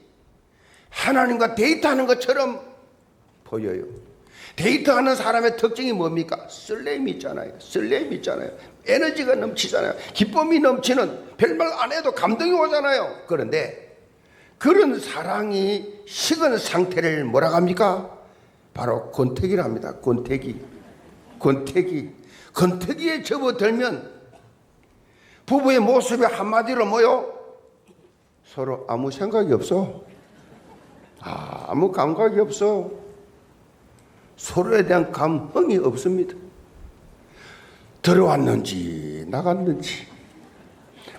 하나님과 데이트하는 것처럼 보여요. 데이트하는 사람의 특징이 뭡니까? 설렘이 있잖아요. 설렘이 있잖아요. 에너지가 넘치잖아요. 기쁨이 넘치는, 별말 안 해도 감동이 오잖아요. 그런데 그런 사랑이 식은 상태를 뭐라고 합니까? 바로 권태기랍니다. 권태기에 접어들면 부부의 모습이 한마디로 뭐요? 서로 아무 생각이 없어. 아무 감각이 없어. 서로에 대한 감흥이 없습니다. 들어왔는지 나갔는지,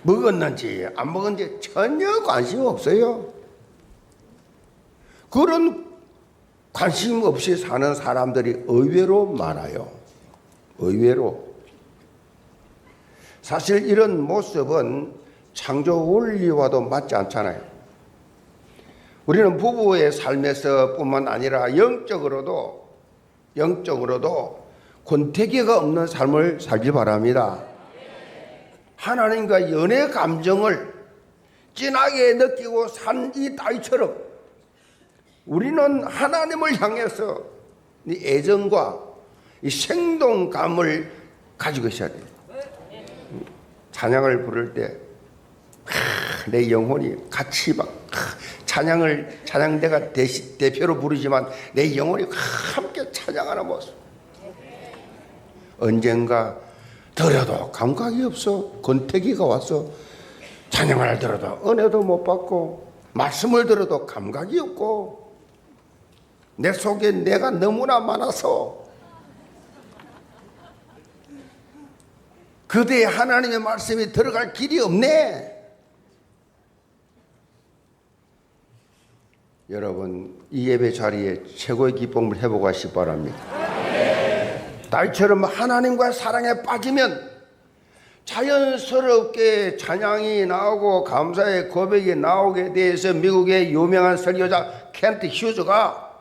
먹었는지 안 먹었는지 전혀 관심 없어요. 그런 관심 없이 사는 사람들이 의외로 많아요. 의외로. 사실 이런 모습은 창조 원리와도 맞지 않잖아요. 우리는 부부의 삶에서 뿐만 아니라 영적으로도 권태기가 없는 삶을 살기 바랍니다. 하나님과 연애 감정을 진하게 느끼고 산 이 다윗처럼 우리는 하나님을 향해서 이 애정과 이 생동감을 가지고 있어야 돼요. 찬양을 부를 때 내 영혼이 같이 막 찬양대가 대표로 부르지만 내 영혼이 함께 찬양하는 모습. 언젠가 들어도 감각이 없어. 권태기가 와서 찬양을 들어도 은혜도 못 받고, 말씀을 들어도 감각이 없고, 내 속에 내가 너무나 많아서 그대의 하나님의 말씀이 들어갈 길이 없네. 여러분, 이 예배 자리에 최고의 기쁨을 회복하시기 바랍니다. 다윗처럼 하나님과의 사랑에 빠지면 자연스럽게 찬양이 나오고 감사의 고백이 나오게 돼서 미국의 유명한 설교자 켄트 휴즈가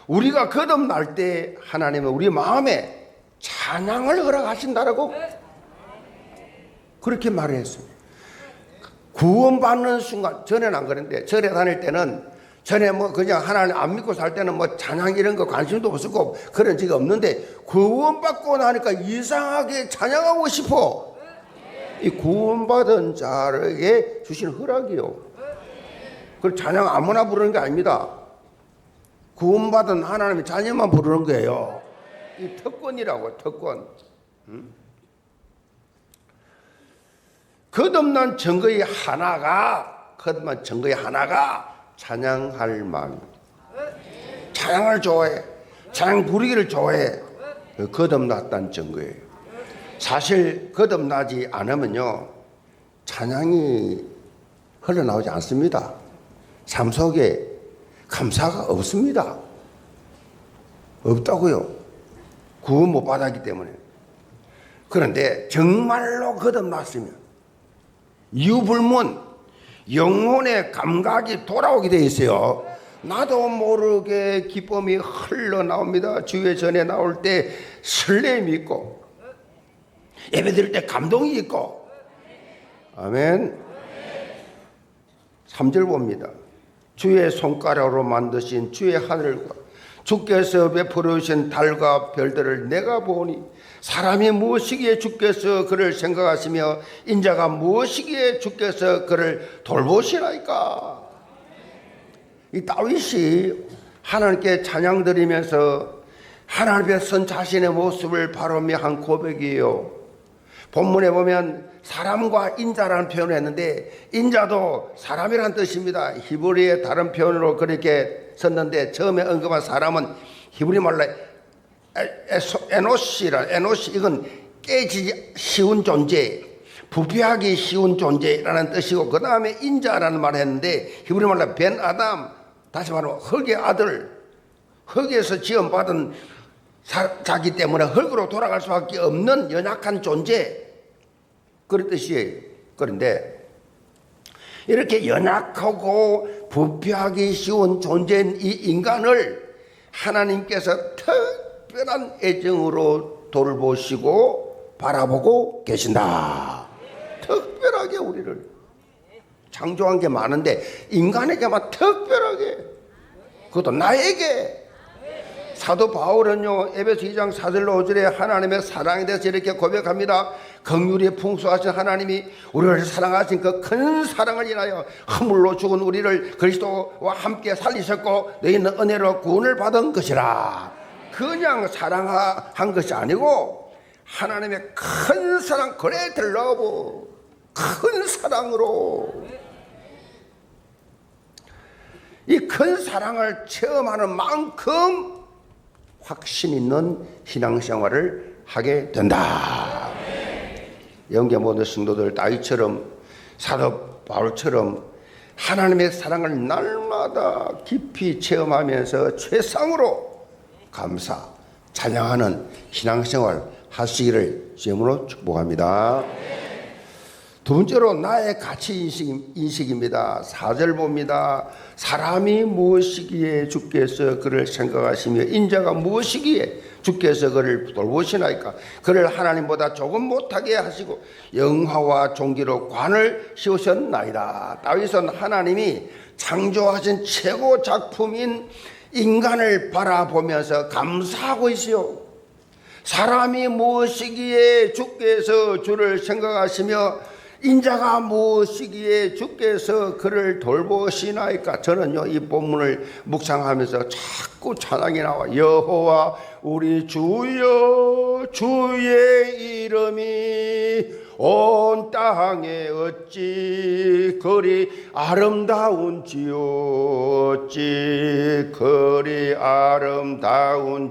우리가 거듭날 때 하나님은 우리 마음에 찬양을 허락하신다라고 그렇게 말을 했습니다. 구원받는 순간, 전에는 안 그랬는데, 절에 다닐 때는, 전에 뭐 그냥 하나님 안 믿고 살 때는 뭐 찬양 이런 거 관심도 없었고 그런 적이 없는데, 구원받고 나니까 이상하게 찬양하고 싶어. 이 구원받은 자에게 주신 허락이요. 그 찬양 아무나 부르는 게 아닙니다. 구원받은 하나님의 자녀만 부르는 거예요. 이 특권이라고, 특권. 거듭난 증거의 하나가 찬양할 마음. 찬양을 좋아해. 찬양 부르기를 좋아해. 거듭났다는 증거예요. 사실 거듭나지 않으면요, 찬양이 흘러나오지 않습니다. 삶 속에 감사가 없습니다. 없다고요. 구원 못 받았기 때문에. 그런데 정말로 거듭났으면 유불문 영혼의 감각이 돌아오게 돼 있어요. 나도 모르게 기쁨이 흘러나옵니다. 주의 전에 나올 때 설렘이 있고, 예배 드릴 때 감동이 있고. 아멘. 3절 봅니다. 주의 손가락으로 만드신 주의 하늘과 주께서 베풀어 주신 달과 별들을 내가 보니, 사람이 무엇이기에 주께서 그를 생각하시며 인자가 무엇이기에 주께서 그를 돌보시나이까. 이 다윗이 하나님께 찬양 드리면서 하나님 앞에 선 자신의 모습을 바라며 한 고백이에요. 본문에 보면 사람과 인자라는 표현을 했는데, 인자도 사람이란 뜻입니다. 히브리의 다른 표현으로 그렇게 썼는데, 처음에 언급한 사람은 히브리 말로 에노시, 이건 깨지기 쉬운 존재, 부패하기 쉬운 존재라는 뜻이고, 그 다음에 인자라는 말을 했는데, 히브리 말로 벤 아담, 다시 말하면 흙의 아들, 흙에서 지음받은 자기 때문에 흙으로 돌아갈 수밖에 없는 연약한 존재, 그런 뜻이에요. 그런데 이렇게 연약하고 부패하기 쉬운 존재인 이 인간을 하나님께서 특별한 애정으로 돌보시고 바라보고 계신다. 특별하게 우리를 창조한 게 많은데 인간에게만 특별하게, 그것도 나에게. 사도 바울은요, 에베소 2장 4절로 5절에 하나님의 사랑에 대해서 이렇게 고백합니다. 긍휼이 풍성하신 하나님이 우리를 사랑하신 그 큰 사랑을 인하여 허물로 죽은 우리를 그리스도와 함께 살리셨고 너희는 은혜로 구원을 받은 것이라. 그냥 사랑한 것이 아니고 하나님의 큰 사랑, great love, 큰 사랑으로 이 큰 사랑을 체험하는 만큼 확신 있는 신앙생활을 하게 된다. 영계 모든 성도들 다윗처럼, 사도 바울처럼 하나님의 사랑을 날마다 깊이 체험하면서 최상으로 감사, 찬양하는 신앙생활 하시기를 주님으로 축복합니다. 두 번째로 나의 가치 인식입니다. 4절 봅니다. 사람이 무엇이기에 주께서 그를 생각하시며 인자가 무엇이기에 주께서 그를 돌보시나이까. 그를 하나님보다 조금 못하게 하시고 영화와 존귀로 관을 씌우셨나이다. 다윗은 하나님이 창조하신 최고 작품인 인간을 바라보면서 감사하고 있어요. 사람이 무엇이기에 주께서 주를 생각하시며 인자가 무엇이기에 주께서 그를 돌보시나이까. 저는요, 이 본문을 묵상하면서 자꾸 찬양이 나와. 여호와 우리 주여, 주의 이름이 온 땅에 어찌 그리 아름다운지요, 어찌 그리 아름다운지요.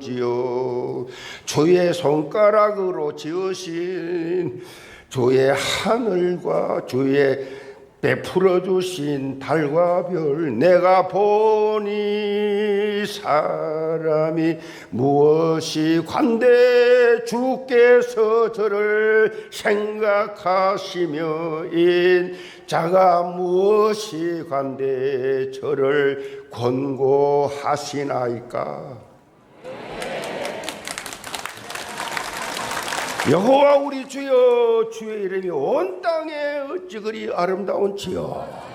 주의 손가락으로 지으신 주의 하늘과 주의 베풀어 주신 달과 별, 내가 보니 사람이 무엇이 관대 주께서 저를 생각하시며 인자가 무엇이 관대 저를 권고하시나이까. 여호와 우리 주여, 주의 이름이 온 땅에 어찌 그리 아름다운지요.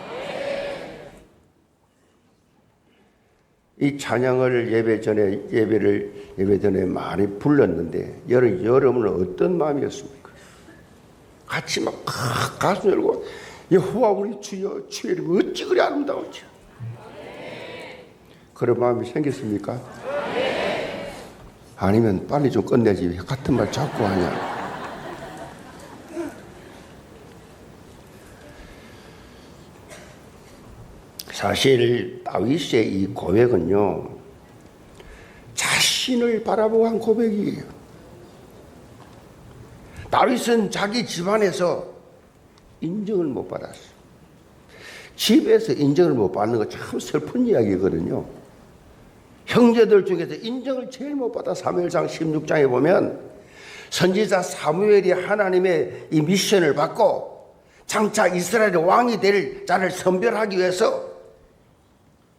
이 찬양을 예배 전에 많이 불렀는데 여러분은 어떤 마음이었습니까? 같이 막 가슴 열고 여호와 우리 주여, 주의 이름이 어찌 그리 아름다운지요. 그런 마음이 생겼습니까? 아니면 빨리 좀 끝내지 같은 말 자꾸 하냐. 사실 다윗의 이 고백은요, 자신을 바라보고 한 고백이에요. 다윗은 자기 집안에서 인정을 못 받았어요. 집에서 인정을 못 받는 거 참 슬픈 이야기거든요. 형제들 중에서 인정을 제일 못 받아. 사무엘상 16장에 보면 선지자 사무엘이 하나님의 이 미션을 받고 장차 이스라엘의 왕이 될 자를 선별하기 위해서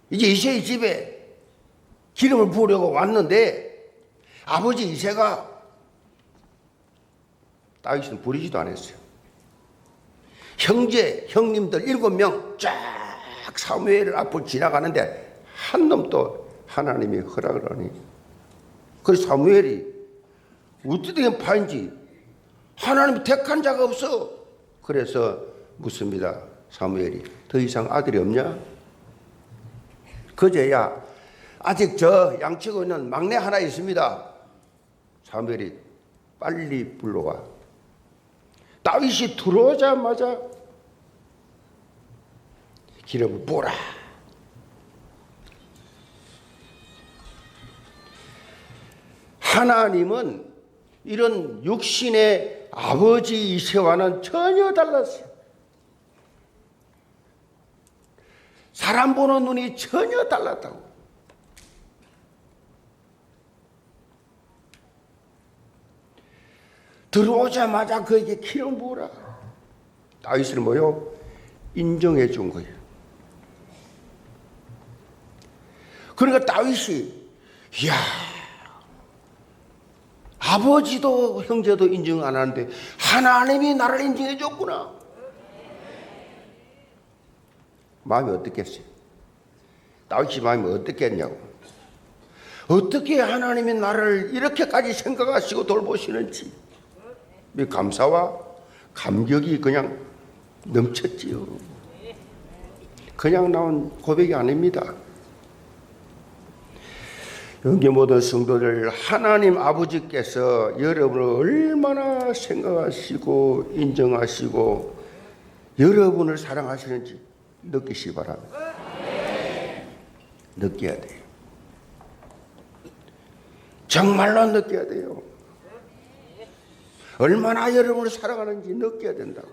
이제 이새의 집에 기름을 부으려고 왔는데 아버지 이새가 다윗은 부리지도 않았어요. 형님들 7명 쫙 사무엘 앞을 지나가는데 한 놈도 하나님이 허락을 하니, 그래서 사무엘이 어떻게 된 파인지 하나님이 택한 자가 없어. 그래서 묻습니다. 사무엘이 더 이상 아들이 없냐? 그제야 아직 저 양치고 있는 막내 하나 있습니다. 사무엘이 빨리 불러와. 다윗이 들어오자마자 기름을 부어라. 하나님은 이런 육신의 아버지 이새와는 전혀 달랐어요. 사람 보는 눈이 전혀 달랐다고. 들어오자마자 그에게 기름 부으라. 다윗은 뭐요? 인정해 준 거예요. 그러니까 다윗이, 이야, 아버지도 형제도 인정 안 하는데 하나님이 나를 인정해 줬구나. 마음이 어떻겠어요? 다윗이 마음이 어떻겠냐고. 어떻게 하나님이 나를 이렇게까지 생각하시고 돌보시는지 감사와 감격이 그냥 넘쳤지요. 그냥 나온 고백이 아닙니다. 여기 모든 성도들, 하나님 아버지께서 여러분을 얼마나 생각하시고 인정하시고 여러분을 사랑하시는지 느끼시기 바랍니다. 느껴야 돼요. 정말로 느껴야 돼요. 얼마나 여러분을 사랑하는지 느껴야 된다고.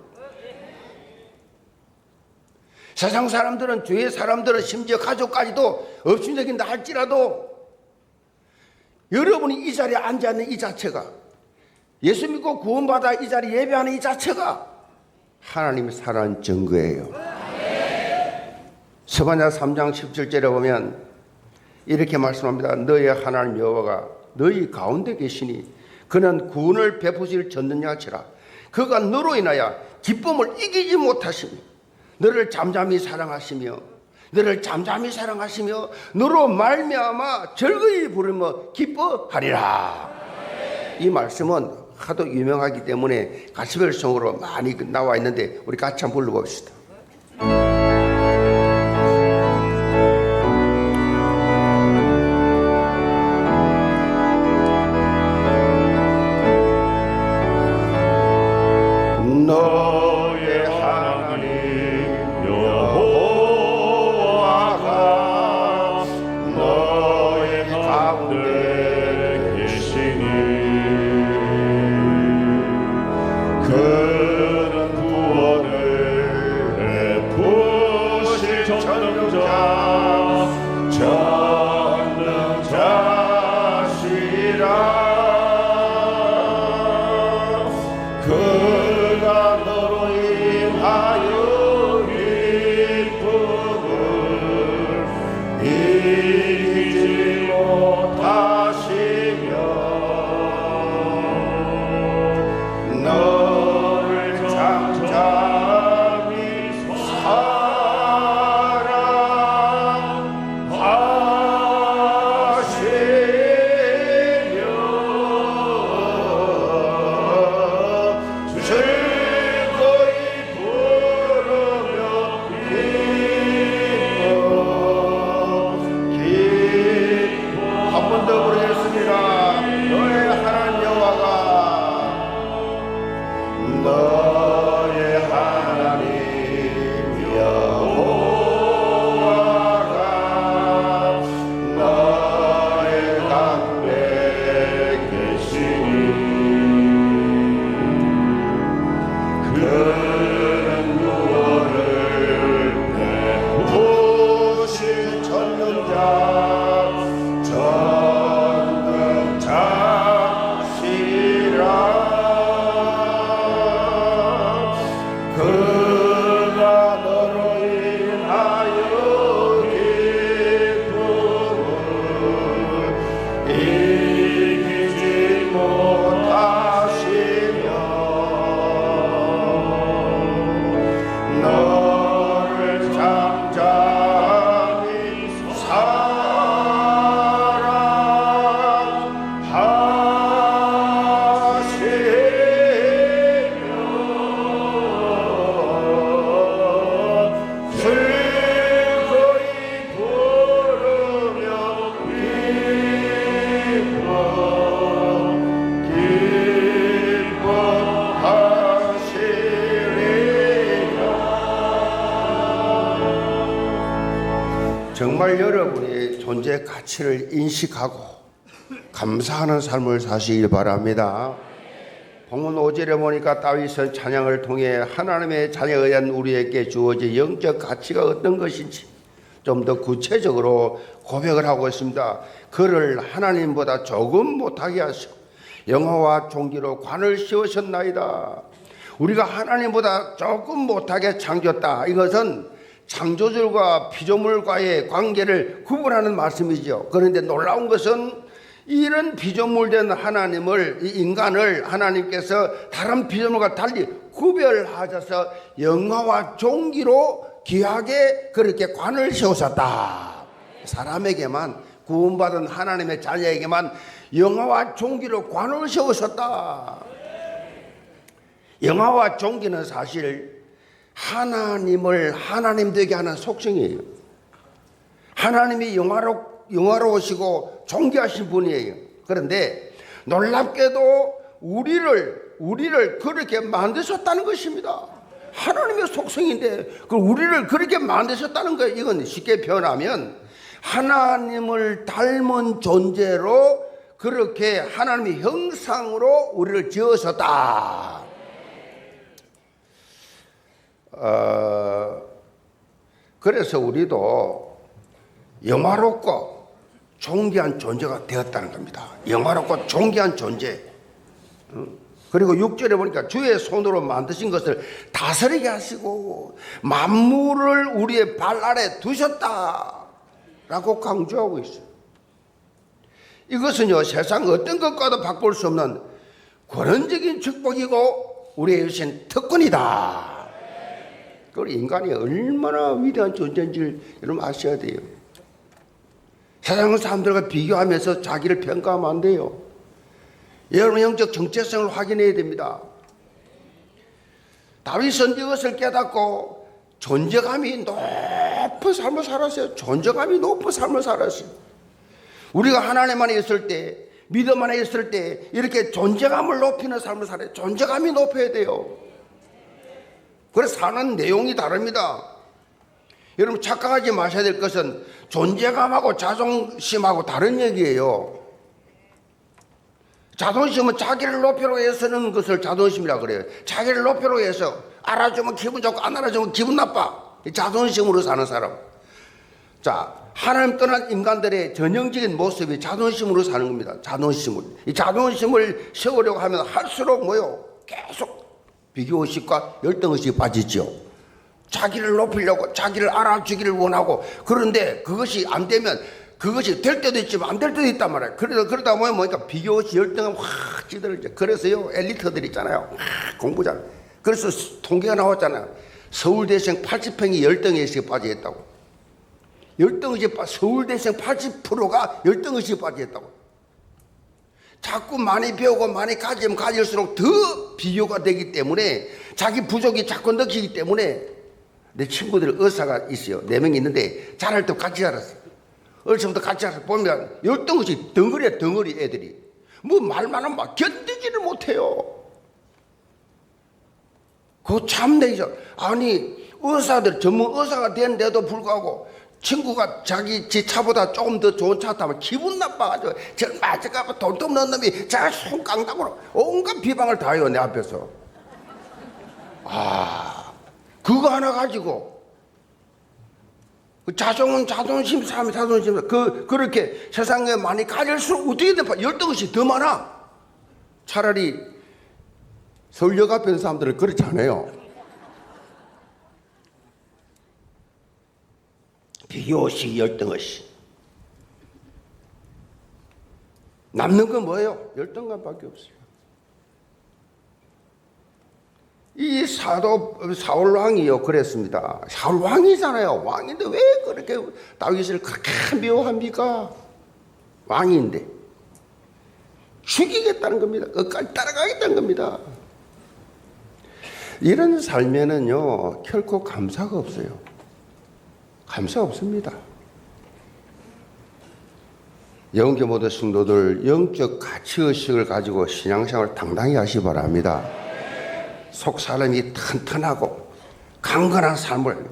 세상 사람들은, 주위의 사람들은, 심지어 가족까지도 업신여긴다 할지라도 여러분이 이 자리에 앉아있는 이 자체가, 예수 믿고 구원받아 이 자리에 예배하는 이 자체가 하나님의 사랑하는 증거예요. 스바냐 3장 17절에 보면 이렇게 말씀합니다. 너의 하나님 여호와가 너희 가운데 계시니 그는 구원을 베푸실 전능자치라. 그가 너로 인하여 기쁨을 이기지 못하시며 너를 잠잠히 사랑하시며 너로 말미암아 즐거이 부르며 기뻐하리라. 이 말씀은 하도 유명하기 때문에 가시별성으로 많이 나와 있는데 우리 같이 한번 불러봅시다. 너의 하나님 여호와가 너의 가운데 계시니 그는 구원을 베푸실 전능자시라. 그가 너로 인하여 기쁨을 이기지 못하시며 정말 여러분이 존재 가치를 인식하고 감사하는 삶을 사시길 바랍니다. 본문 5절에 보니까 다윗은 찬양을 통해 하나님의 자녀에 대한 우리에게 주어진 영적 가치가 어떤 것인지 좀 더 구체적으로 고백을 하고 있습니다. 그를 하나님보다 조금 못하게 하시고 영화와 종기로 관을 씌우셨나이다. 우리가 하나님보다 조금 못하게 창조했다. 이것은 창조주과 피조물과의 관계를 구분하는 말씀이죠. 그런데 놀라운 것은 이런 피조물된 하나님을, 이 인간을 하나님께서 다른 피조물과 달리 구별하셔서 영화와 종기로 귀하게 그렇게 관을 세우셨다. 사람에게만, 구원받은 하나님의 자녀에게만 영화와 종기로 관을 세우셨다. 영화와 종기는 사실 하나님을 하나님 되게 하는 속성이에요. 하나님이 영화로우시고 존귀하신 분이에요. 그런데 놀랍게도 우리를 그렇게 만드셨다는 것입니다. 하나님의 속성인데 우리를 그렇게 만드셨다는 거예요. 이건 쉽게 표현하면 하나님을 닮은 존재로 그렇게 하나님의 형상으로 우리를 지으셨다. 그래서 우리도 영화롭고 존귀한 존재가 되었다는 겁니다. 영화롭고 존귀한 존재. 그리고 6절에 보니까 주의 손으로 만드신 것을 다스리게 하시고 만물을 우리의 발 아래 두셨다라고 강조하고 있어요. 이것은요, 세상 어떤 것과도 바꿀 수 없는 권한적인 축복이고 우리의 주신 특권이다. 그걸 인간이 얼마나 위대한 존재인지 여러분 아셔야 돼요. 세상 사람들과 비교하면서 자기를 평가하면 안 돼요. 여러분 영적 정체성을 확인해야 됩니다. 다윗은 이것을 깨닫고 존재감이 높은 삶을 살았어요. 존재감이 높은 삶을 살았어요. 우리가 하나님 안에 있을 때, 믿음 안에 있을 때 이렇게 존재감을 높이는 삶을 살아요. 존재감이 높아야 돼요. 그래서 사는 내용이 다릅니다. 여러분 착각하지 마셔야 될 것은 존재감하고 자존심하고 다른 얘기예요. 자존심은 자기를 높이려고 해서는 것을 자존심이라고 그래요. 자기를 높이려고 해서 알아주면 기분 좋고 안 알아주면 기분 나빠. 자존심으로 사는 사람. 자, 하나님 떠난 인간들의 전형적인 모습이 자존심으로 사는 겁니다. 자존심을. 이 자존심을 세우려고 하면 할수록 뭐요? 계속 비교의식과 열등의식이 빠지죠. 자기를 높이려고, 자기를 알아주기를 원하고, 그런데 그것이 안 되면 그것이 될 때도 있지만 안 될 때도 있단 말이에요. 그러다 보면 뭐니까 비교의식, 열등감 확 찌들죠. 그래서요, 엘리트들 있잖아요. 공부 잘. 그래서 통계가 나왔잖아요. 서울대생 80평이 열등의식에 빠져 있다고. 서울대생 80%가 열등의식에 빠져 있다고. 자꾸 많이 배우고 많이 가지면 가질수록 더 비교가 되기 때문에 자기 부족이 자꾸 느끼기 때문에 내 친구들 의사가 있어요. 4명 있는데 자랄 때 같이 자랐어요. 어릴 때부터 같이 자라서 보면 열등의식 덩어리야 덩어리 애들이. 뭐 말만 하면 막 견디지를 못해요. 그거 참 내죠. 아니 의사들 전문 의사가 됐는데도 불구하고 친구가 자기 지 차보다 조금 더 좋은 차 타면 기분 나빠가지고 저 맞아가 돈도 없는 놈이 자가 손 깡다고 온갖 비방을 다 해요 내 앞에서. 그거 하나 가지고 자존심 싸움이 자존심 그렇게 세상에 많이 가질수록 어떻게 돼? 열등의식이 더 많아. 차라리 서울역 앞에 있는 사람들은 그렇지 않아요. 비교의식, 열등의식. 남는 건 뭐예요? 열등감밖에 없어요. 이 사울 왕이요 그랬습니다. 사울 왕이잖아요. 왕인데 왜 그렇게 다윗을 그렇게 미워합니까? 왕인데 죽이겠다는 겁니다. 끝까지 따라가겠다는 겁니다. 이런 삶에는요 결코 감사가 없어요. 감사 없습니다. 영계 모든 성도들 영적 가치의식을 가지고 신앙생활을 당당히 하시기 바랍니다. 속 사람이 튼튼하고 강건한 삶을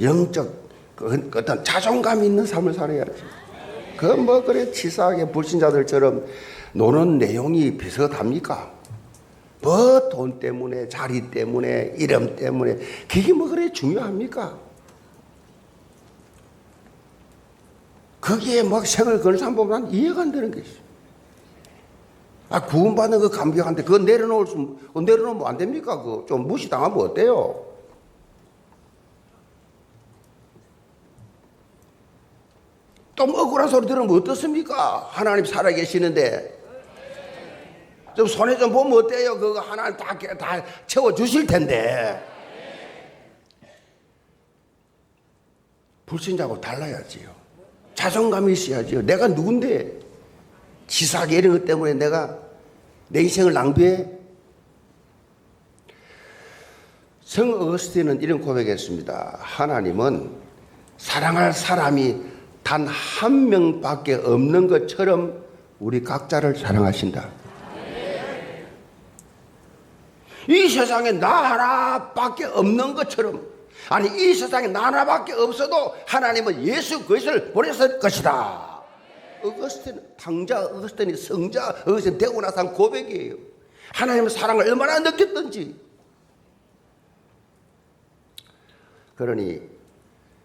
영적 그 어떤 자존감 있는 삶을 살아야지. 그 뭐 그래 치사하게 불신자들처럼 노는 내용이 비슷합니까? 뭐 돈 때문에, 자리 때문에, 이름 때문에 그게 뭐 그래 중요합니까? 거기에 막 생을 거는 사람 보면 난 이해가 안 되는 게 있어. 구원받는 그 감격한데 그거 내려놓으면 안 됩니까? 그거 좀 무시당하면 어때요? 또 억울한 소리 들으면 어떻습니까? 하나님 살아계시는데 좀 손에 좀 보면 어때요? 그거 하나님 다 채워주실 텐데. 불신자하고 달라야지요. 자존감이 있어야지요. 내가 누군데 치사하게 이런 것 때문에 내가 내 인생을 낭비해? 성 어거스틴은 이런 고백했습니다. 하나님은 사랑할 사람이 단 한 명밖에 없는 것처럼 우리 각자를 사랑하신다. 이 세상에 나 하나밖에 없는 것처럼, 아니 이 세상에 나 하나밖에 없어도 하나님은 예수 그리스도를 보냈을 것이다. 어거스틴, 탕자 어거스틴이 성자 어거스틴 되고 나서 한 고백이에요. 하나님의 사랑을 얼마나 느꼈던지. 그러니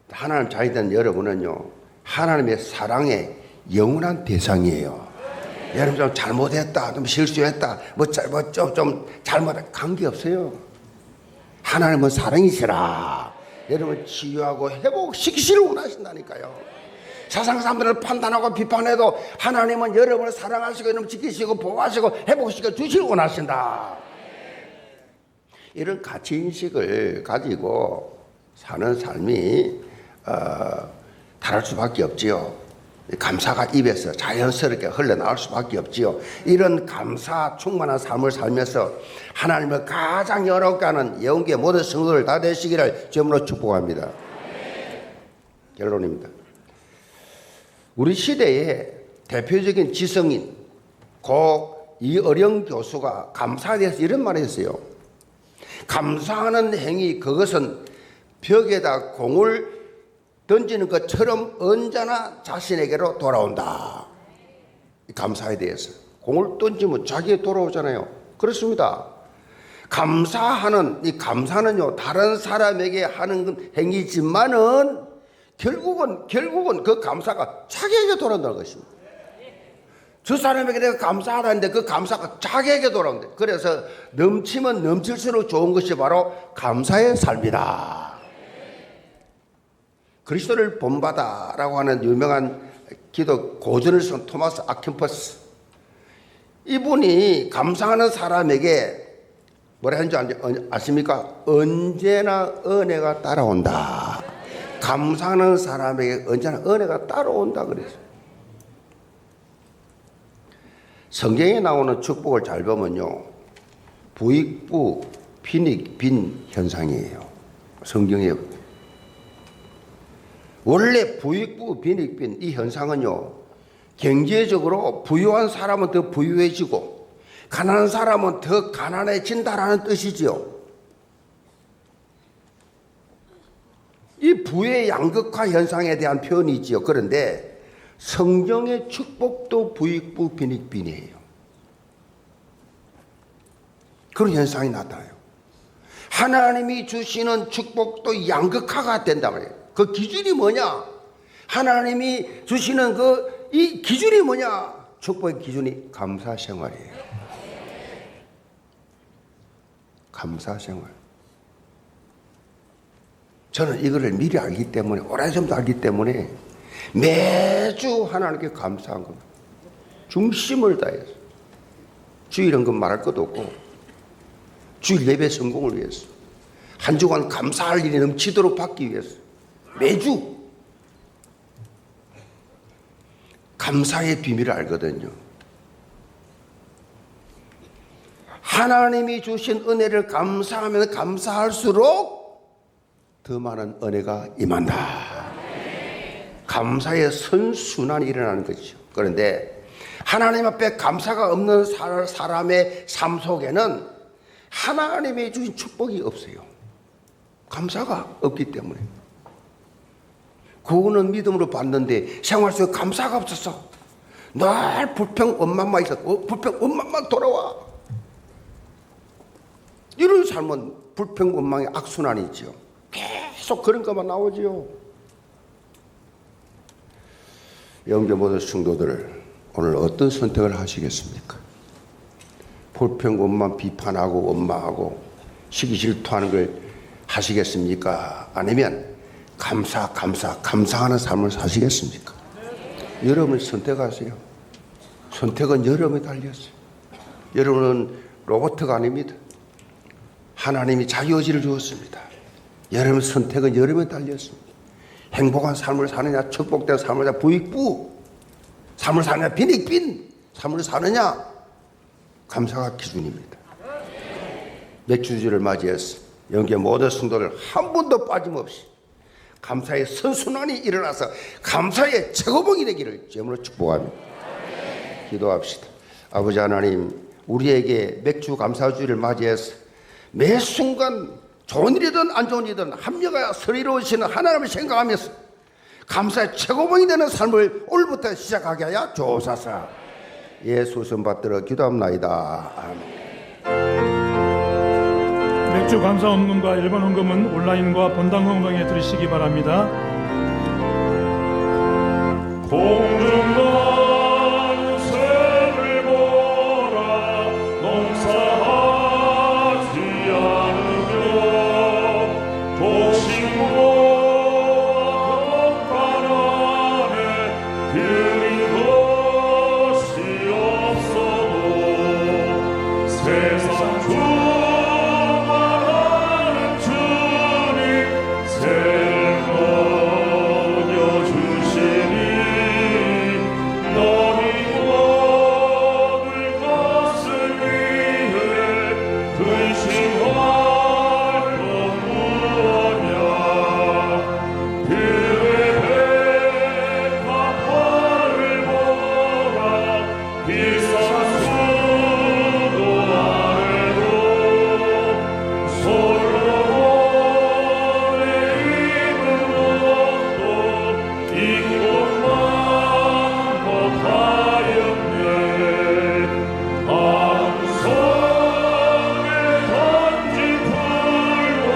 하나님 자녀된 여러분은요, 하나님의 사랑의 영원한 대상이에요. 여러분 좀 잘못했다, 좀 실수했다, 좀 잘못했다, 관계없어요. 하나님은 사랑이시라. 여러분 치유하고 회복시키시를 원하신다니까요. 세상 사람들을 판단하고 비판해도 하나님은 여러분을 사랑하시고 여러분 지키시고 보호하시고 회복시켜 주시를 원하신다. 이런 가치인식을 가지고 사는 삶이 다를 수밖에 없지요. 감사가 입에서 자연스럽게 흘러나올 수밖에 없지요. 이런 감사 충만한 삶을 살면서 하나님을 가장 영화롭게 하는 예언계 모든 성도들 다 되시기를 주님으로 축복합니다. 결론입니다. 우리 시대의 대표적인 지성인 고 이어령 교수가 감사에 대해서 이런 말을 했어요. 감사하는 행위, 그것은 벽에다 공을 던지는 것처럼 언제나 자신에게로 돌아온다. 감사에 대해서 공을 던지면 자기에 돌아오잖아요. 그렇습니다. 감사하는 이 감사는요, 다른 사람에게 하는 행위지만은 결국은 그 감사가 자기에게 돌아온다는 것입니다. 저 사람에게 내가 감사하다는데 그 감사가 자기에게 돌아온다. 그래서 넘치면 넘칠수록 좋은 것이 바로 감사의 삶이다. 그리스도를 본받아라고 하는 유명한 기도 고전을 쓴 토마스 아퀴나스, 이분이 감사하는 사람에게 뭐라 하는지 아십니까? 언제나 은혜가 따라온다. 감사하는 사람에게 언제나 은혜가 따라온다 그랬어요. 성경에 나오는 축복을 잘 보면요, 부익부 빈익빈 현상이에요. 성경에 원래 부익부 빈익빈 이 현상은요, 경제적으로 부유한 사람은 더 부유해지고 가난한 사람은 더 가난해진다라는 뜻이지요. 이 부의 양극화 현상에 대한 표현이지요. 그런데 성경의 축복도 부익부 빈익빈이에요. 그런 현상이 나타나요. 하나님이 주시는 축복도 양극화가 된단 말이에요. 그 기준이 뭐냐? 하나님이 주시는 이 기준이 뭐냐? 축복의 기준이 감사 생활이에요. 감사 생활. 저는 이거를 미리 알기 때문에, 오래전부터 알기 때문에 매주 하나님께 감사한 겁니다. 중심을 다해서. 주일은 그 말할 것도 없고, 주일 예배 성공을 위해서, 한 주간 감사할 일이 넘치도록 받기 위해서 매주 감사의 비밀을 알거든요. 하나님이 주신 은혜를 감사하면 감사할수록 더 많은 은혜가 임한다. 감사의 선순환이 일어나는 것이죠. 그런데 하나님 앞에 감사가 없는 사람의 삶 속에는 하나님이 주신 축복이 없어요. 감사가 없기 때문에. 그거는 믿음으로 받는데 생활 속에 감사가 없었어. 늘 불평 원망만 있어. 불평 원망만 돌아와. 이런 삶은 불평 원망의 악순환이죠. 계속 그런 것만 나오지요. 영계 모든 성도들, 오늘 어떤 선택을 하시겠습니까? 불평 원망 비판하고 원망하고 시기 질투하는 걸 하시겠습니까? 아니면 감사하는 삶을 사시겠습니까? 여러분이 선택하세요. 선택은 여러분에 달렸어요. 여러분은 로봇가 아닙니다. 하나님이 자유의지를 주었습니다. 여러분 선택은 여러분에 달렸습니다. 행복한 삶을 사느냐, 축복된 삶을 사느냐, 부익부 삶을 사느냐, 빈익빈 삶을 사느냐, 감사가 기준입니다. 맥주주를 맞이해서 영계 모든 성도들 한 번도 빠짐없이 감사의 선순환이 일어나서 감사의 최고봉이 되기를 주님으로 축복합니다. 기도합시다. 아버지 하나님, 우리에게 맥주 감사주의를 맞이해서 매 순간 좋은 일이든 안 좋은 일이든 합력하여 서리로우시는 하나님을 생각하면서 감사의 최고봉이 되는 삶을 오늘부터 시작하게 하여 주옵소서. 예수 선 받들어 기도합나이다. 아멘. 맥주 감사 헌금과 일반 헌금은 온라인과 본당 헌금에 들으시기 바랍니다. 공중과 새를 보라 농사하지 않으며 도심과 헛간 안에 들인 것이 없어도 세상 충만하는 주님 새를 먹여주시니 너희 먹을 것을 위해 근심할 것 무엇냐 그의 백합화를 보라 비싼 수도 아래로 솔로몬의 입은 것도 이것만 못하였네 암성에 던진 풀로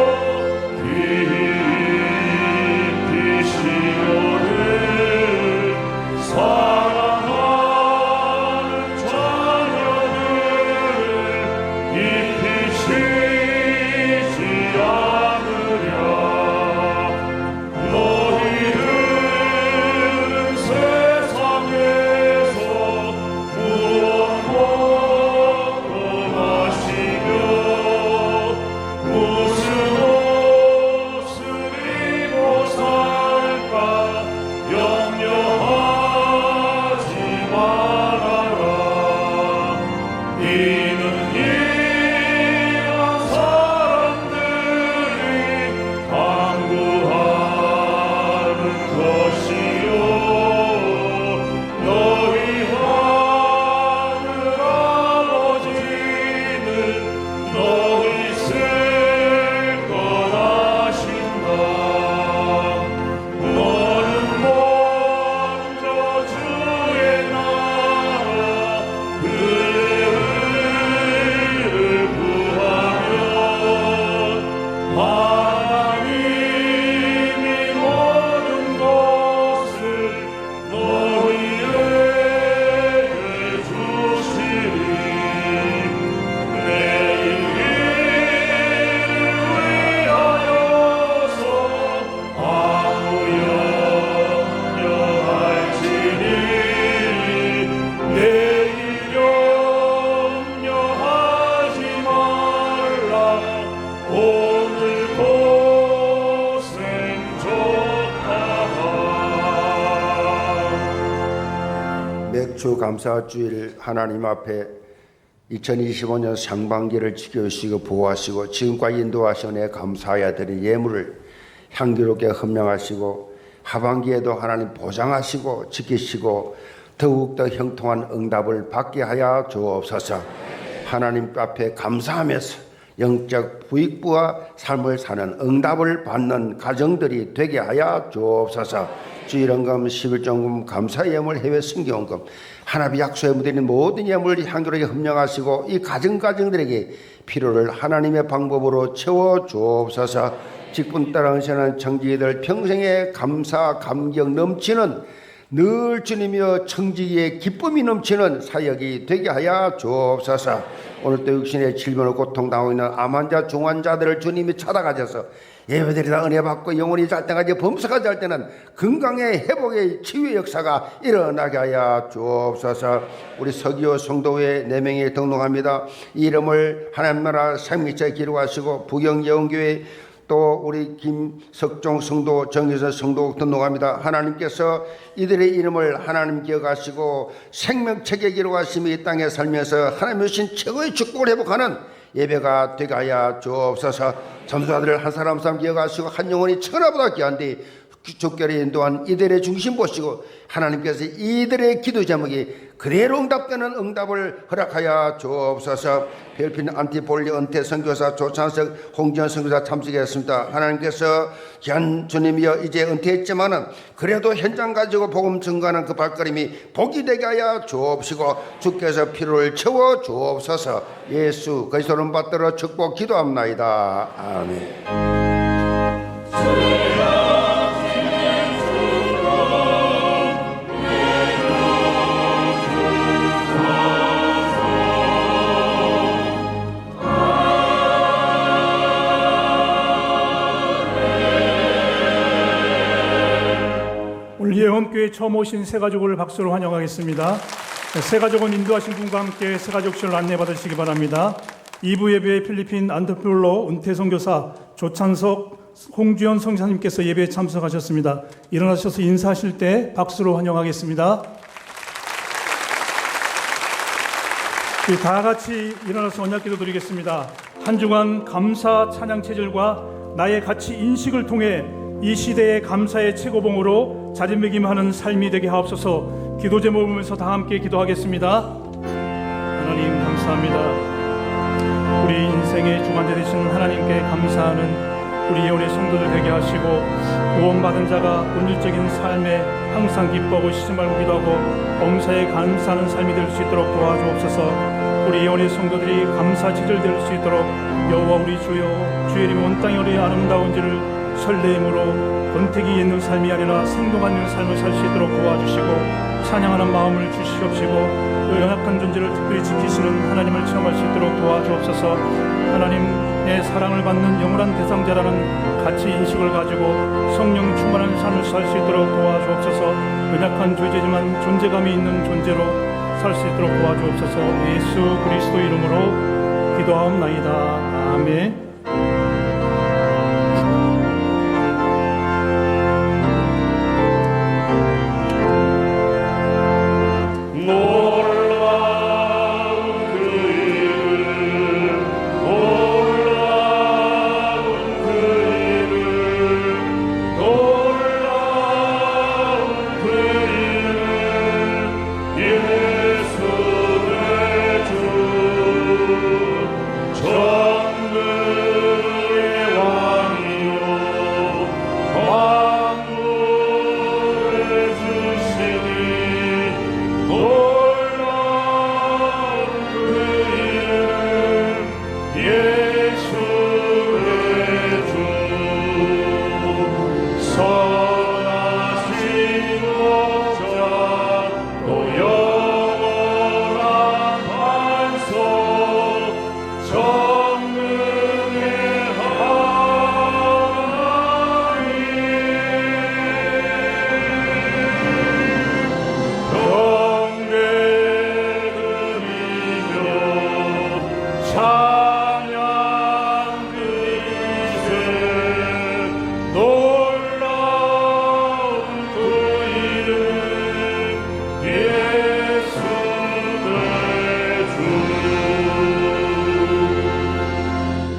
깊이 시오를 사랑하는 자녀들을 깊이 쉬지 않으랴 너희는 세상에서 무엇 먹고 마시며 무슨 옷을 입고 살까 염려하지 말아라 이는 이런 사람들이 강구하는 것이요 너희 하늘 아버지는 너희 쓸 것 아신다 너는 먼저 주의 나라 그의 의를 구하면 하나님이 모든 것을 너희에게 주시리 내 이름을 위하여서 아무 염려할지니 내일 염려하지 말라 오늘 고생 좋다 맥주 감사주일 하나님 앞에 2025년 상반기를 지켜주시고 보호하시고 지금까지 인도하신 은혜에 감사해야 되는 예물을 향기롭게 헌명하시고 하반기에도 하나님 보장하시고 지키시고 더욱더 형통한 응답을 받게 하여 주옵소서. 하나님 앞에 감사하면서 영적 부익부와 삶을 사는 응답을 받는 가정들이 되게 하여 주옵소서. 주일헌금 11종금 감사 예물 해외 승경금 하나님 약속에 묻어있는 모든 예물을 향도에게 협력하시고 이 가정들에게 필요를 하나님의 방법으로 채워 주옵소서. 직분 따라 헌신하는 청지기들 평생에 감사 감격 넘치는 늘 주님이여 청지기의 기쁨이 넘치는 사역이 되게 하여 주옵소서. 오늘도 육신의 질병을 고통당하고 있는 암 환자 중환자들을 주님이 찾아가셔서 예배드리다 은혜 받고 영혼이 잘 때까지 범사까지 할 때는 건강의 회복의 치유의 역사가 일어나게 하여 주옵소서. 우리 서기호 성도회 4명이 등록합니다. 이 이름을 하나님 나라 생명체에 기록하시고 부경예언교회 또 우리 김석종 성도 정유선 성도 등록합니다. 하나님께서 이들의 이름을 하나님 기억하시고 생명책에 기록하시며 이 땅에 살면서 하나님 주신 최고의 축복을 회복하는 예배가 되게 하여 주옵소서. 전도자들을 한 사람 기억하시고 한 영혼이 천하보다 귀한데 주께로 인도한 이들의 중심 보시고 하나님께서 이들의 기도 제목이 그대로 응답되는 응답을 허락하여 주옵소서. 필리핀 안티폴리 은퇴 선교사 조찬석 홍지연 선교사 참석했습니다. 하나님께서 귀한 주님이여 이제 은퇴했지만은 그래도 현장 가지고 복음 증거하는 그 발걸음이 복이 되게 하여 주옵시고 주께서 피로를 채워 주옵소서. 예수 그리스도를 받들어 축복 기도합나이다. 아멘. 예원교회 처음 오신 새가족을 박수로 환영하겠습니다. 새가족은 인도하신 분과 함께 새가족실을 안내받으시기 바랍니다. 2부 예배에 필리핀 안티폴리 은퇴 선교사 조찬석 홍주연 성사님께서 예배에 참석하셨습니다. 일어나셔서 인사하실 때 박수로 환영하겠습니다. 다 같이 일어나서 언약기도 드리겠습니다. 한 주간 감사 찬양 체질과 나의 가치 인식을 통해 이 시대의 감사의 최고봉으로 자리매김하는 삶이 되게 하옵소서. 기도 제목을 보면서 다 함께 기도하겠습니다. 하나님 감사합니다. 우리 인생의 주관자 되시는 하나님께 감사하는 우리 예언의 성도들 되게 하시고 구원받은 자가 본질적인 삶에 항상 기뻐하고 쉬지 말고 기도하고 범사에 감사하는 삶이 될 수 있도록 도와주옵소서. 우리 예언의 성도들이 감사 체질 될 수 있도록 여호와 우리 주여 주의 이름이 온 땅에 어리 아름다운지를 설레임으로 권태기 있는 삶이 아니라 생동한 있는 삶을 살 수 있도록 도와주시고 찬양하는 마음을 주시옵시고 연약한 존재를 특별히 지키시는 하나님을 체험할 수 있도록 도와주옵소서. 하나님의 사랑을 받는 영원한 대상자라는 가치 인식을 가지고 성령 충만한 삶을 살 수 있도록 도와주옵소서. 연약한 존재지만 존재감이 있는 존재로 살 수 있도록 도와주옵소서. 예수 그리스도 이름으로 기도하옵나이다. 아멘.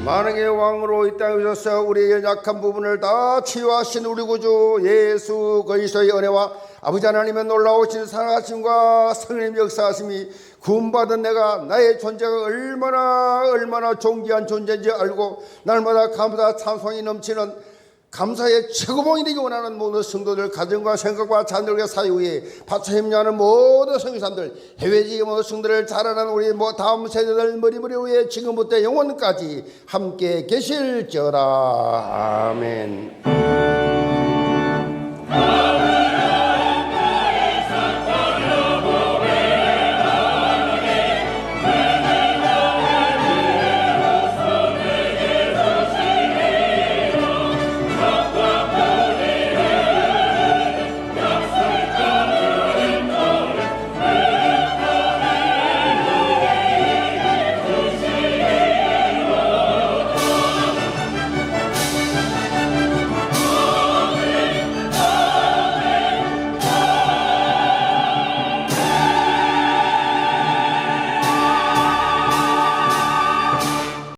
만왕의 왕으로 이 땅에 오셔서 우리의 연약한 부분을 다 치유하신 우리 구주 예수 그리스도의 은혜와 아버지 하나님의 놀라우신 사랑하심과 성령님 역사하심이 구원받은 내가 나의 존재가 얼마나 존귀한 존재인지 알고 날마다 감사 찬송이 넘치는 감사의 최고봉이 되기 원하는 모든 성도들, 가정과 생각과 자녀들과 사회 위에 바쳐 힘려하는 모든 성교사들, 해외 지역 모든 성도들을 자라는 우리 다음 세대들 머리머리 위에 지금부터 영원까지 함께 계실지어다. 아멘.